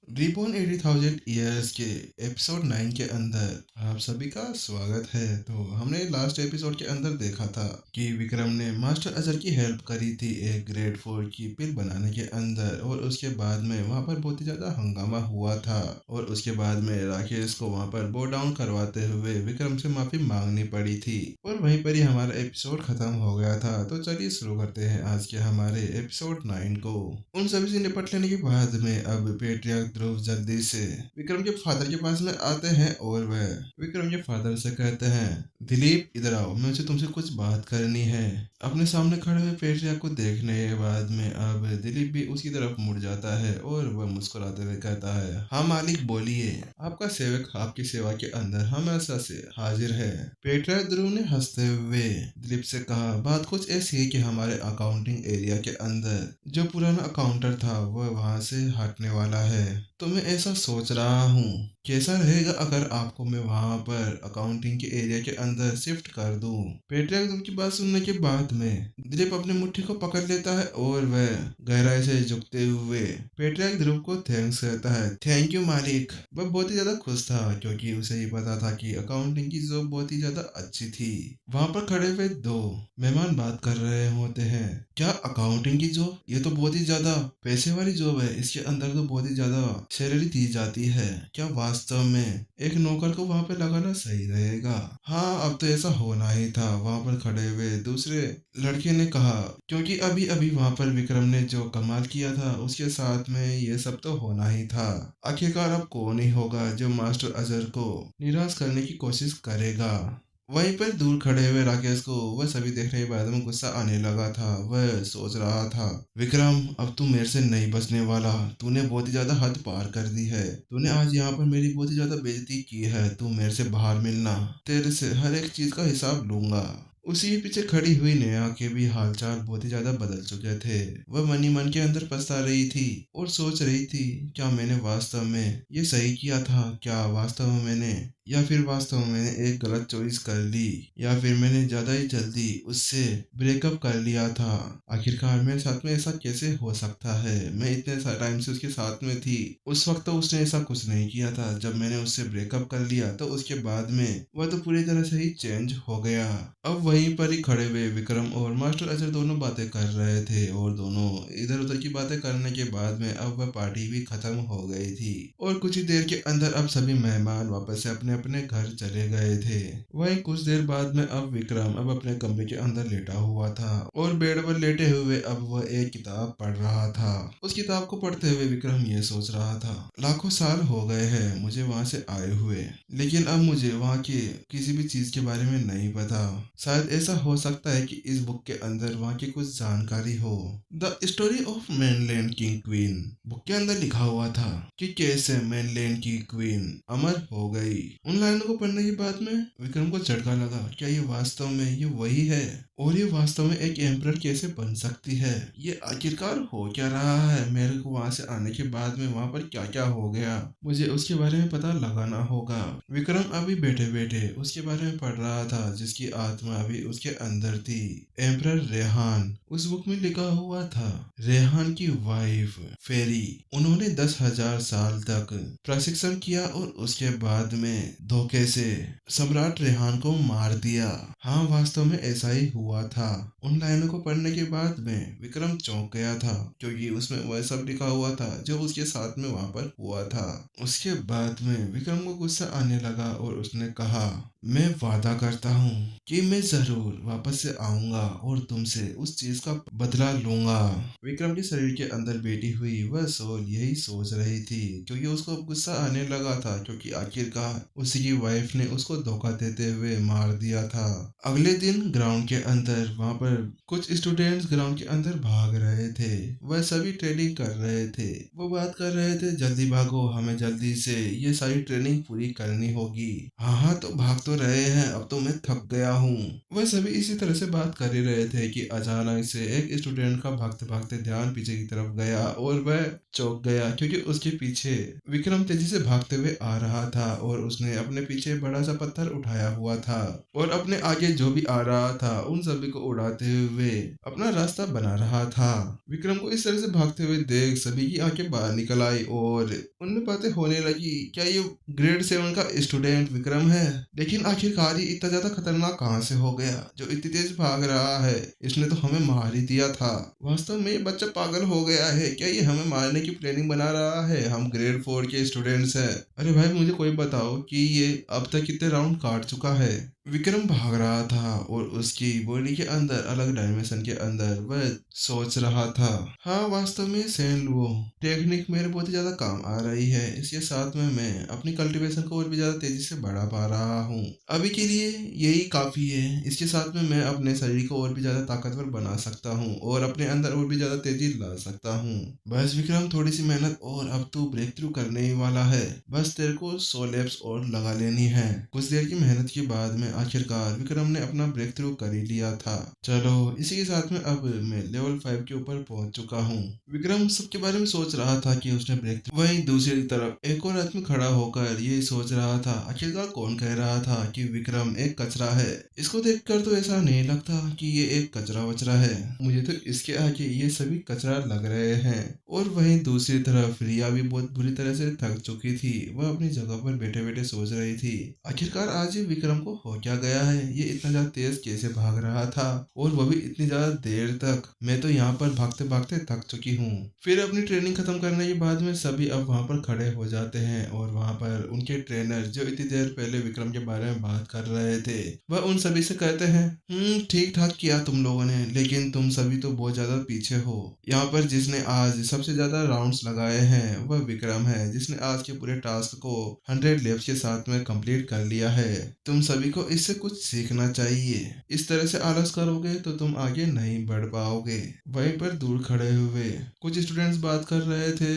रिबॉर्न 80,000 ईयर्स के एपिसोड 9 के अंदर आप सभी का स्वागत है। तो हमने लास्ट एपिसोड के अंदर देखा था कि विक्रम ने मास्टर अजहर की हेल्प करी थी एक ग्रेड 4 की पिल बनाने के अंदर और उसके बाद में वहां पर बहुत ही ज्यादा हंगामा हुआ था और उसके बाद में राकेश को वहां पर बो डाउन करवाते हुए विक्रम से माफी मांगनी पड़ी थी और वहीं पर ही हमारा एपिसोड खत्म हो गया था। तो चलिए शुरू करते हैं आज के हमारे एपिसोड 9 को। उन सभी से निपट लेने के बाद में अब पेट्रियार्क ध्रुव जल्दी से विक्रम के फादर के पास में आते हैं और वह विक्रम के फादर से कहते हैं, दिलीप इधर आओ, मुझे तुमसे कुछ बात करनी है। अपने सामने खड़े हुए पेट्रियार्क को देखने के बाद में अब दिलीप भी उसकी तरफ मुड़ जाता है और वह मुस्कुराते हुए कहता है, हाँ मालिक बोलिए, आपका सेवक आपकी सेवा के अंदर हमेशा से हाजिर है। पेट्रियार्क ध्रुव ने हंसते हुए दिलीप से कहा, बात कुछ ऐसी है कि हमारे अकाउंटिंग एरिया के अंदर जो पुराना अकाउंटर था वह वहां से हटने वाला है तो मैं ऐसा सोच रहा हूँ कैसा रहेगा अगर आपको मैं वहां पर अकाउंटिंग के एरिया के अंदर शिफ्ट कर दूं। पेट्रियार्क ध्रुव की बात सुनने के बाद में दिलीप अपनी मुट्ठी को पकड़ लेता है और वह गहराई से झुकते हुए पेट्रियार्क ध्रुव को थैंक्स कहता है। थैंक यू मालिक। वह बहुत ही ज्यादा खुश था क्योंकि उसे ही पता था कि अकाउंटिंग की जॉब बहुत ही ज्यादा अच्छी थी। वहां पर खड़े हुए दो मेहमान बात कर रहे होते हैं। क्या अकाउंटिंग की जॉब? ये तो बहुत ही ज्यादा पैसे वाली जॉब है, इसके अंदर तो बहुत ही ज्यादा सैलरी दी जाती है। क्या वास्तव में एक नौकर को वहां पे लगाना सही रहेगा? हाँ, अब तो ऐसा होना ही था। वहां पर खड़े हुए दूसरे लड़के ने कहा, क्योंकि अभी अभी वहां पर विक्रम ने जो कमाल किया था उसके साथ में ये सब तो होना ही था। आखिरकार अब कौन ही होगा जो मास्टर अजहर को निराश करने की कोशिश करेगा। वहीं पर दूर खड़े हुए राकेश को वह सभी देखने के बाद में गुस्सा आने लगा था। वह सोच रहा था, विक्रम अब तू मेरे से नहीं बचने वाला। तूने बहुत ही ज्यादा हद पार कर दी है। तूने आज यहाँ पर मेरी बहुत ही ज्यादा बेइज्जती की है। तू मेरे से बाहर मिलना, तेरे से हर एक चीज का हिसाब लूंगा। उसी के पीछे खड़ी हुई नेहा के भी हालचाल बहुत ही ज्यादा बदल चुके थे। वह मन ही मन के अंदर पछता रही थी और सोच रही थी, क्या मैंने वास्तव में ये सही किया था? क्या वास्तव में मैंने या फिर वास्तव में मैंने एक गलत चॉइस कर ली, या फिर मैंने ज्यादा ही जल्दी उससे ब्रेकअप कर लिया था। आखिरकार मेरे साथ में ऐसा कैसे हो सकता है? मैं इतने टाइम से उसके साथ में थी। उस वक्त तो उसने ऐसा कुछ नहीं किया था। जब मैंने उससे ब्रेकअप कर लिया तो उसके बाद में वह तो पूरी तरह से ही चेंज हो गया। अब वहीं पर ही खड़े हुए विक्रम और मास्टर अजहर दोनों बातें कर रहे थे और दोनों इधर उधर की बातें करने के बाद में अब वह पार्टी भी खत्म हो गई थी और कुछ ही देर के अंदर अब सभी मेहमान वापस से अपने अपने घर चले गए थे। वहीं कुछ देर बाद में अब विक्रम अब अपने कमरे के अंदर लेटा हुआ था और बेड पर लेटे हुए अब वह एक किताब पढ़ रहा था। उस किताब को पढ़ते हुए विक्रम ये सोच रहा था, लाखों साल हो गए हैं मुझे वहां से आए हुए, लेकिन अब मुझे वहां के किसी भी चीज के बारे में नहीं पता। शायद ऐसा हो सकता है कि इस बुक के अंदर वहां की कुछ जानकारी हो। द स्टोरी ऑफ मेनलैंड की क्वीन बुक के अंदर लिखा हुआ था कि कैसे मेनलैंड की क्वीन अमर हो गई। उन लाइनों को पढ़ने के बाद में विक्रम को झटका लगा, क्या ये वास्तव में ये वही है? और ये वास्तव में एक एम्परर कैसे बन सकती है? ये आखिरकार हो क्या रहा है? मेरे को वहां से आने के बाद में वहां पर क्या क्या हो गया, मुझे उसके बारे में पता लगाना होगा। विक्रम अभी बैठे बैठे उसके बारे में पढ़ रहा था जिसकी आत्मा अभी उसके अंदर थी। एम्परर रेहान, उस बुक में लिखा हुआ था, रेहान की वाइफ फेरी, उन्होंने 10,000 साल तक प्रशिक्षण किया और उसके बाद में धोखे से सम्राट रेहान को मार दिया। हाँ, वास्तव में ऐसा ही हुआ था। उन लाइनों को पढ़ने के बाद में विक्रम चौंक गया था क्योंकि उसमें वह सब लिखा हुआ था जो उसके साथ में वहां पर हुआ था। उसके बाद में विक्रम को गुस्सा आने लगा और उसने कहा, मैं वादा करता हूँ कि मैं जरूर वापस से आऊंगा और तुमसे उस चीज का बदला लूंगा। विक्रम के शरीर के अंदर बैठी हुई वह सोल यही सोच रही थी क्योंकि उसको अब गुस्सा आने लगा था क्योंकि आखिरकार उसी की वाइफ ने उसको धोखा देते हुए मार दिया था। अगले दिन ग्राउंड के अंदर वहां पर कुछ स्टूडेंट्स ग्राउंड के अंदर भाग रहे थे। वह सभी ट्रेनिंग कर रहे थे। वो बात कर रहे थे, जल्दी भागो, हमें जल्दी से ये सारी ट्रेनिंग पूरी करनी होगी। हाँ हाँ, तो भाग तो रहे हैं, अब तो मैं थक गया हूँ। वह सभी इसी तरह से बात कर ही रहे थे कि अचानक से एक स्टूडेंट का भागते भागते ध्यान पीछे की तरफ गया और वह चौंक गया क्योंकि उसके पीछे विक्रम तेजी से भागते हुए आ रहा था और उसने अपने पीछे बड़ा सा पत्थर उठाया हुआ था और अपने आगे जो भी आ रहा था उन सभी को उड़ाते हुए अपना रास्ता बना रहा था। विक्रम को इस तरह से भागते हुए देख सभी की आंखें बाहर निकल आई और उनमें बातें होने लगी, क्या ये ग्रेड 7 का स्टूडेंट विक्रम है? लेकिन आखिरकार ये इतना ज्यादा खतरनाक कहाँ से हो गया जो इतनी तेज भाग रहा है? इसने तो हमें मार ही दिया था। वास्तव में ये बच्चा पागल हो गया है क्या? ये हमें मारने की प्लानिंग बना रहा है? हम ग्रेड 4 के स्टूडेंट्स हैं। अरे भाई, मुझे कोई बताओ कि ये अब तक कितने राउंड काट चुका है? विक्रम भाग रहा था और उसकी बॉडी के अंदर अलग डायमेंशन के अंदर वह सोच रहा था, हाँ वास्तव में सैन लुओ टेक्निक मेरे बहुत ही ज्यादा काम आ रही है। इसके साथ में मैं अपनी कल्टीवेशन को और भी ज्यादा तेजी से बढ़ा पा रहा हूँ। अभी के लिए यही काफी है। इसके साथ में मैं अपने शरीर को और भी ज्यादा ताकतवर बना सकता हूँ और अपने अंदर और भी ज्यादा तेजी ला सकता हूँ। बस विक्रम, थोड़ी सी मेहनत और अब तू ब्रेक थ्रू करने ही वाला है। बस तेरे को 100 लैप्स और लगा लेनी है। कुछ देर की मेहनत के बाद में आखिरकार विक्रम ने अपना ब्रेक थ्रू कर ही लिया था। चलो, इसी के साथ में अब मैं लेवल 5 के ऊपर पहुंच चुका हूँ। विक्रम सबके बारे में सोच रहा था कि उसने ब्रेक थ्रू, वहीं दूसरी तरफ एक और आदमी खड़ा होकर ये सोच रहा था, आखिरकार कौन कह रहा था कि विक्रम एक कचरा है। इसको देखकर तो ऐसा नहीं लगता कि ये एक कचरा वचरा है। मुझे तो इसके आगे ये सभी कचरा लग रहे हैं। और वहीं दूसरी तरफ रिया भी बहुत बुरी तरह से थक चुकी थी। वह अपनी जगह पर बैठे बैठे सोच रही थी, आखिरकार आज ये विक्रम को हो क्या गया है। ये इतना ज्यादा तेज कैसे भाग रहा था और वो भी इतनी ज्यादा देर तक। मैं तो यहाँ पर भागते भागते थक चुकी हूँ। फिर अपनी ट्रेनिंग खत्म करने के बाद में सभी अब वहाँ पर खड़े हो जाते हैं और वहाँ पर उनके ट्रेनर जो इतनी देर पहले विक्रम के बारे में बात कर रहे थे, वह उन सभी से कहते हैं, ठीक ठाक किया तुम लोगों ने, लेकिन तुम सभी तो बहुत ज्यादा पीछे हो। यहाँ पर जिसने आज सबसे ज्यादा राउंड्स लगाए हैं वह विक्रम है, जिसने आज के पूरे टास्क को 100 लैप्स के साथ में कंप्लीट कर लिया है। तुम सभी को इससे कुछ सीखना चाहिए। इस तरह से आलस करोगे तो तुम आगे नहीं बढ़ पाओगे। वहीं पर दूर खड़े हुए कुछ स्टूडेंट्स बात कर रहे थे,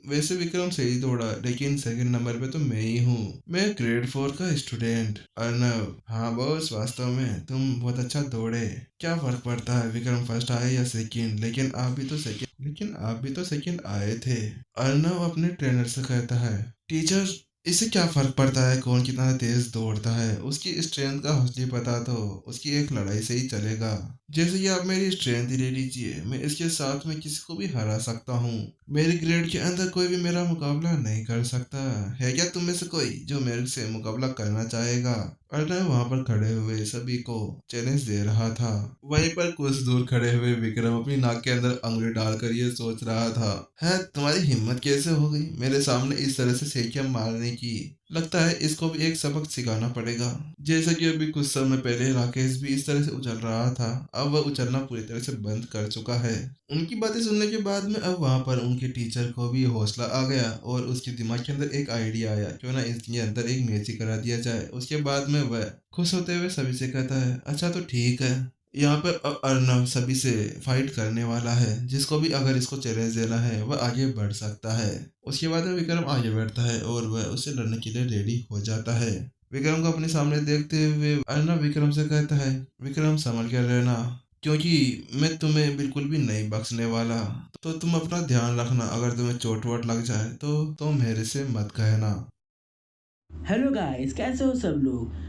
वैसे विक्रम सही दौड़ा, लेकिन सेकंड नंबर पे तो मैं ही हूँ। मैं ग्रेड 4 का स्टूडेंट अर्नव। हाँ बॉस, वास्तव में तुम बहुत अच्छा दौड़े। क्या फर्क पड़ता है विक्रम फर्स्ट आए या सेकंड, लेकिन आप भी तो सेकंड आए थे। अर्नव अपने ट्रेनर से कहता है, टीचर इससे क्या फर्क पड़ता है कौन कितना तेज दौड़ता है। उसकी स्ट्रेंथ का असली पता तो उसकी एक लड़ाई से ही चलेगा। जैसे कि आप मेरी स्ट्रेंथ ही ले लीजिए, मैं इसके साथ में किसी को भी हरा सकता हूँ। मेरे ग्रेड के अंदर कोई भी मेरा मुकाबला नहीं कर सकता। है क्या तुम में से कोई जो मेरे से मुकाबला करना चाहेगा? अर्नव वहां पर खड़े हुए सभी को चैलेंज दे रहा था। वहीं पर कुछ दूर खड़े हुए विक्रम अपनी नाक के अंदर अंगुली डालकर ये सोच रहा था, है तुम्हारी हिम्मत कैसे हो गई मेरे सामने इस तरह से सेकिया मारने की। लगता है इसको भी एक सबक सिखाना पड़ेगा। जैसा कि अभी कुछ समय पहले राकेश भी इस तरह से उछल रहा था, अब वह उछलना पूरी तरह से बंद कर चुका है। उनकी बातें सुनने के बाद में अब वहां पर उनके टीचर को भी हौसला आ गया और उसके दिमाग के अंदर एक आइडिया आया, क्यों ना इसके अंदर एक मैच ही करा दिया जाए। उसके बाद में वह खुश होते हुए सभी से कहता है, अच्छा तो ठीक है। यहाँ पर अब अर्नव सभी से फाइट करने वाला है, जिसको भी अगर इसको चैलेंज देना है वह आगे बढ़ सकता है। उसके बाद में विक्रम आगे बढ़ता है और वह उससे लड़ने के लिए रेडी हो जाता है। विक्रम को अपने सामने देखते हुए अर्नव विक्रम से कहता है, विक्रम संभल कर रहना, क्योंकि मैं तुम्हें बिल्कुल भी नहीं बख्शने वाला। तो तुम अपना ध्यान रखना, अगर तुम्हें चोट वोट लग जाए तो मेरे से मत कहना। हेलो गाइस, कैसे हो सब लोग।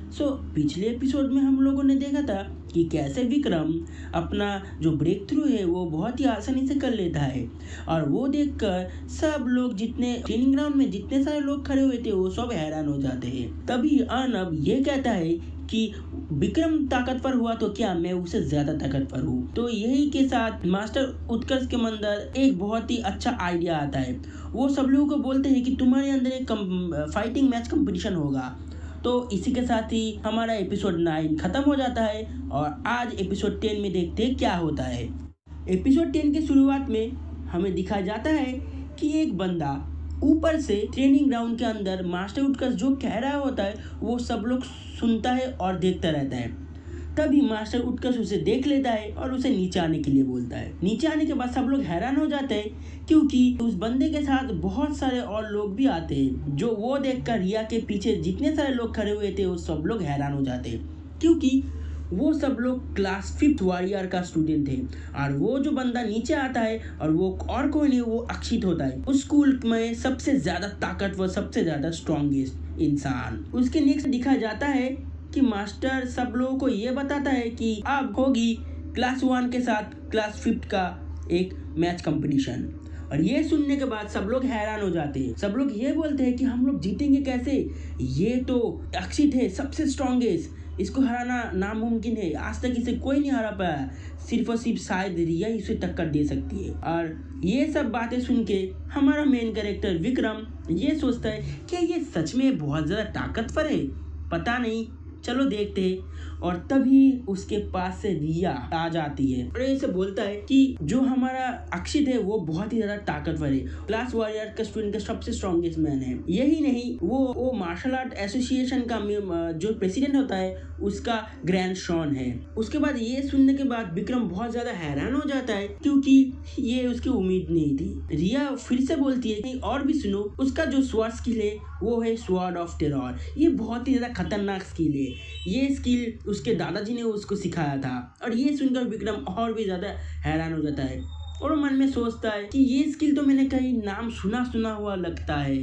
पिछले एपिसोड में हम लोगों ने देखा था कि कैसे विक्रम अपना जो ब्रेक थ्रू है वो बहुत ही आसानी से कर लेता है, और वो देखकर सब लोग, जितने ट्रेनिंग ग्राउंड में जितने सारे लोग खड़े हुए थे वो सब हैरान हो जाते हैं। तभी अर्नब ये कहता है कि विक्रम ताकतवर हुआ तो क्या मैं उससे ज्यादा ताकतवर हूँ। तो यही के साथ मास्टर उत्कर्ष के अंदर एक बहुत ही अच्छा आइडिया आता है। वो सब लोगों को बोलते हैं कि तुम्हारे अंदर एक फाइटिंग मैच कंपटीशन होगा। तो इसी के साथ ही हमारा एपिसोड 9 खत्म हो जाता है और आज एपिसोड 10 में देखते हैं क्या होता है। एपिसोड 10 के शुरुआत में हमें दिखाया जाता है कि एक बंदा ऊपर से ट्रेनिंग ग्राउंड के अंदर मास्टर उत्कर्ष जो कह रहा होता है वो सब लोग सुनता है और देखता रहता है। तभी मास्टर उत्कर्ष उसे देख लेता है और उसे नीचे आने के लिए बोलता है। नीचे आने के बाद सब लोग हैरान हो जाते हैं, क्योंकि उस बंदे के साथ बहुत सारे और लोग भी आते हैं। जो वो देखकर रिया के पीछे जितने सारे लोग खड़े हुए थे वो सब लोग हैरान हो जाते हैं, क्योंकि वो सब लोग क्लास 5th वॉरियर का स्टूडेंट थे। और वो जो बंदा नीचे आता है और वो और कोई नहीं, वो अक्षित होता है, उस स्कूल में सबसे ज्यादा ताकतवर, सबसे ज्यादा स्ट्रॉन्गेस्ट इंसान। उसके नेक्स्ट दिखाया जाता है कि मास्टर सब लोगों को ये बताता है कि अब होगी क्लास 1 के साथ क्लास 5th का एक मैच कंपटीशन। और ये सुनने के बाद सब लोग हैरान हो जाते हैं। सब लोग ये बोलते हैं कि हम लोग जीतेंगे कैसे, ये तो अक्षित है सबसे स्ट्रॉन्गेस्ट, इसको हराना नामुमकिन है, आज तक इसे कोई नहीं हरा पाया, सिर्फ और सिर्फ शायद रिया ही उसे टक्कर दे सकती है। और ये सब बातें सुन के हमारा मेन कैरेक्टर विक्रम ये सोचता है कि ये सच में बहुत ज़्यादा ताकतवर है, पता नहीं, चलो देखते हैं। और तभी उसके पास से रिया आ जाती है और ऐसे बोलता है कि जो हमारा अक्षित है वो बहुत ही ज्यादा ताकतवर है, क्लास वॉरियर का स्टूडेंट का सबसे स्ट्रॉन्गेस्ट मैन है। यही नहीं, वो मार्शल आर्ट एसोसिएशन का जो प्रेसिडेंट होता है उसका ग्रैंड शॉन है। उसके बाद ये सुनने के बाद विक्रम बहुत ज्यादा हैरान हो जाता है क्योंकि ये उसकी उम्मीद नहीं थी। रिया फिर से बोलती है कि और भी सुनो, उसका जो स्वॉर्ड स्किल है वो है स्वॉर्ड ऑफ टेरर। ये बहुत ही ज्यादा खतरनाक स्किल है। ये स्किल उसके दादाजी ने उसको सिखाया था। और ये सुनकर विक्रम और भी ज्यादा हैरान हो जाता है और वो मन में सोचता है कि ये स्किल तो मैंने कहीं नाम सुना हुआ लगता है,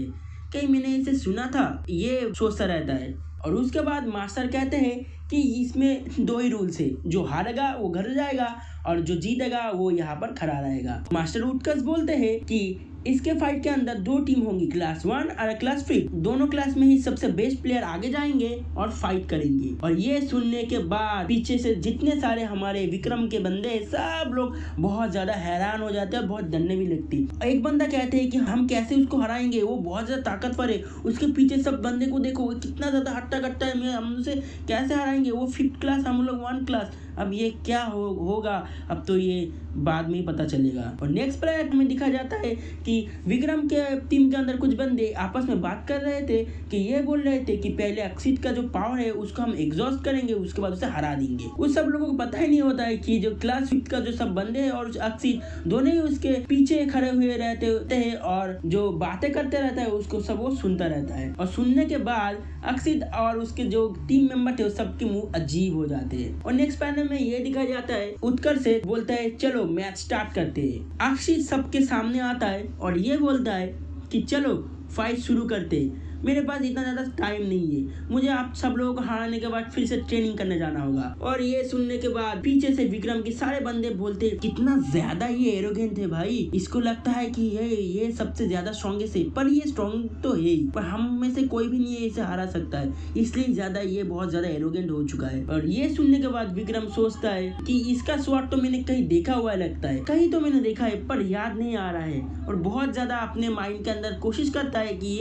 कहीं मैंने इसे सुना था, ये सोचता रहता है। और उसके बाद मास्टर कहते हैं कि इसमें 2 ही रूल्स है, जो हारेगा वो घर जाएगा और जो जीतेगा वो यहाँ पर खड़ा रहेगा। मास्टर उठकर बोलते हैं कि इसके फाइट के अंदर 2 टीम होंगी, क्लास 1 और क्लास 5। दोनों क्लास में ही सबसे बेस्ट प्लेयर आगे जाएंगे और फाइट करेंगे। और ये सुनने के बाद पीछे से जितने सारे हमारे विक्रम के बंदे सब लोग बहुत ज्यादा हैरान हो जाते हैं, बहुत डरने भी लगती। एक बंदा कहते हैं कि हम कैसे उसको हराएंगे, वो बहुत ज्यादा ताकतवर है, उसके पीछे सब बंदे को देखो, वो कितना ज्यादा हट्टा कट्टा है, हम उसे कैसे हराएंगे, वो 5th क्लास, हम लोग 1 क्लास। अब ये क्या होगा, अब तो ये बाद में ही पता चलेगा। और नेक्स्ट प्लेयर में दिखा जाता है कि विक्रम के टीम के अंदर कुछ बंदे आपस में बात कर रहे थे कि ये बोल रहे थे कि पहले अक्षित का जो पावर है उसको हम एग्जॉस्ट करेंगे, उसके बाद उसे हरा देंगे। उस सब लोगों को पता ही नहीं होता है कि जो क्लास 5 का जो सब बंदे हैं और अक्षित दोनों ही उसके पीछे खड़े हुए रहते हैं और जो बातें करते रहता है उसको सब वो सुनता रहता है। और सुनने के बाद अक्षित और उसके जो टीम मेंबर थे सबके मुंह अजीब हो जाते हैं। और नेक्स्ट पैनल में ये दिखा जाता है, उत्कर्ष से बोलता है चलो मैच स्टार्ट करते हैं। अक्षित सबके सामने आता है और ये बोलता है कि चलो फाइट शुरू करते हैं, मेरे पास इतना ज़्यादा टाइम नहीं है, मुझे आप सब लोगों को हराने के बाद फिर से ट्रेनिंग करने जाना होगा। और ये सुनने के बाद पीछे से विक्रम के सारे बंदे बोलते कितना ज्यादा ये एरोगेंट है भाई, इसको लगता है कि ये सबसे ज्यादा स्ट्रॉन्गेस्ट है, पर ये स्ट्रॉन्ग तो है ही, पर हम में से कोई भी नहीं है इसे हरा सकता है, इसलिए ज्यादा ये बहुत ज्यादा एरोगेंट हो चुका है। और ये सुनने के बाद विक्रम सोचता है कि इसका स्वॉर्ड तो मैंने कहीं देखा हुआ लगता है, कहीं तो मैंने देखा है पर याद नहीं आ रहा है। और बहुत ज्यादा अपने माइंड के अंदर कोशिश करता है कि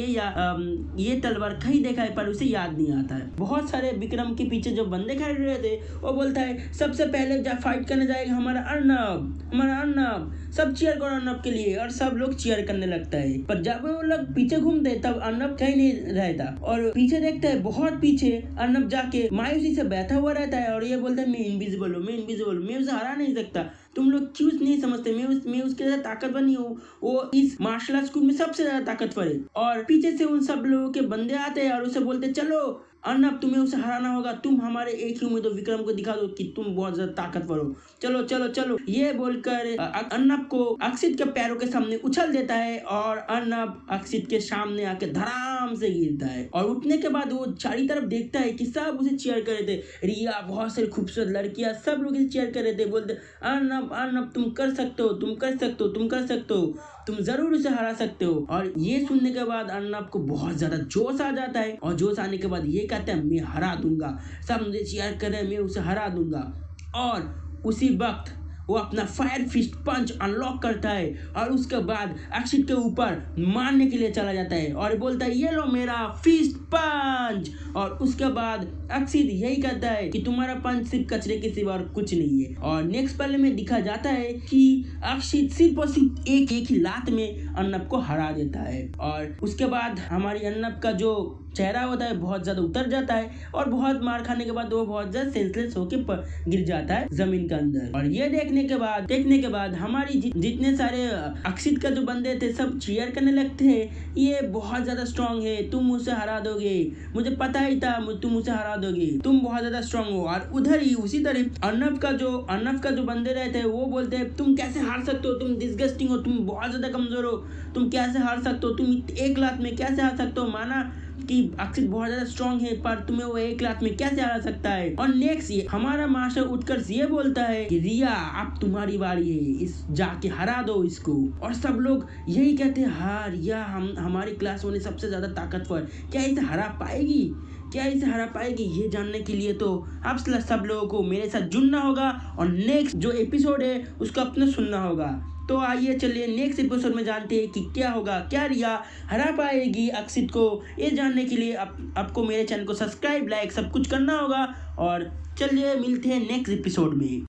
ये तलवार कहीं देखा है पर उसे याद नहीं आता है। बहुत सारे विक्रम के पीछे जो बंदे खड़े रहे थे वो बोलता है सबसे पहले जब फाइट करने जाएगा हमारा अर्नब, सब चीयर करो अर्नब के लिए। और सब लोग चीयर करने लगता है, पर जब वो लोग पीछे घूमते तब अर्नब कहीं नहीं रहता और पीछे देखते हैं बहुत पीछे अर्नब जाके मायूसी से बैठा हुआ रहता है और ये बोलता है मैं इनविजिबल हूँ, मैं उसे हरा नहीं सकता, तुम लोग क्यों नहीं समझते, मैं उसके ज्यादा ताकतवर नहीं हूँ, वो इस मार्शल आर्ट स्कूल में सबसे ज्यादा ताकतवर है। और पीछे से उन सब लोगों के बंदे आते हैं और उसे बोलते चलो अर्नब तुम्हें उसे हराना होगा, तुम हमारे एक ही उम्मीद हो, विक्रम को दिखा दो कि तुम बहुत ज्यादा ताकतवर हो, चलो चलो चलो। ये बोलकर अर्नब को अक्षित के पैरों के सामने उछल देता है और अर्नब अक्षित के सामने आके धड़ाम से गिरता है। और उठने के बाद वो चारों तरफ देखता है कि सब उसे चीयर कर रहे थे, रिया, बहुत सारी खूबसूरत लड़कियां, सब लोग इसे चीयर कर रहे थे, बोलते अर्नब तुम कर सकते हो, तुम जरूर उसे हरा सकते हो। और ये सुनने के बाद अर्नब को बहुत ज्यादा जोश आ जाता है और जोश आने के बाद ये कहता है मैं हरा दूंगा, सब मुझे चीयर कर रहे हैं, मैं उसे हरा दूंगा। और उसी वक्त वो अपना फायर फिस्ट पंच अनलॉक करता है और उसके बाद अक्षित के ऊपर मारने के लिए चला जाता है और बोलता है ये लो मेरा फिस्ट पंच। और उसके बाद अक्षित यही कहता है कि तुम्हारा पंच सिर्फ कचरे के सिवा और कुछ नहीं है। और नेक्स्ट पहले में दिखा जाता है कि अक्षित सिर्फ और सिर्फ एक ही लात में अर्नब को हरा देता है। और उसके बाद हमारी अर्नब का जो चेहरा होता है बहुत ज्यादा उतर जाता है और बहुत मार खाने के बाद वो बहुत ज्यादा सेंसलेस होके गिर जाता है जमीन के अंदर। और ये देखने के बाद हमारी जितने सारे अक्षित का जो बंदे थे सब चीयर करने लगते हैं, ये बहुत ज्यादा स्ट्रांग है, तुम उसे हरा दोगे, मुझे पता ही था तुम उसे हरा दोगे, तुम बहुत ज्यादा स्ट्रांग हो। और उधर ही उसी तरह अर्नब का जो बंदे रहते हैं वो बोलते हैं तुम कैसे हार सकते हो, तुम डिस्गस्टिंग हो, तुम बहुत ज्यादा कमजोर हो, तुम कैसे हार सकते हो, तुम 1 लात में कैसे हार सकते हो, माना कि अक्षित बहुत ज्यादा स्ट्रांग है पर तुम्हें वो 1 लात में कैसे हरा सकता है। और नेक्स्ट ये हमारा मास्टर उठकर ये बोलता है कि रिया अब तुम्हारी बारी है, इस जाके हरा दो इसको। और सब लोग यही कहते हैं हाँ रिया हमारी क्लास में सबसे ज्यादा ताकतवर, क्या इसे हरा पाएगी, ये जानने के लिए तो आप सब लोगों को मेरे साथ जुड़ना होगा और नेक्स्ट जो एपिसोड है उसको अपने सुनना होगा। तो आइए चलिए नेक्स्ट एपिसोड में जानते हैं कि क्या होगा, क्या रिया हरा पाएगी अक्षित को। ये जानने के लिए आपको मेरे चैनल को सब्सक्राइब, लाइक सब कुछ करना होगा। और चलिए मिलते हैं नेक्स्ट एपिसोड में।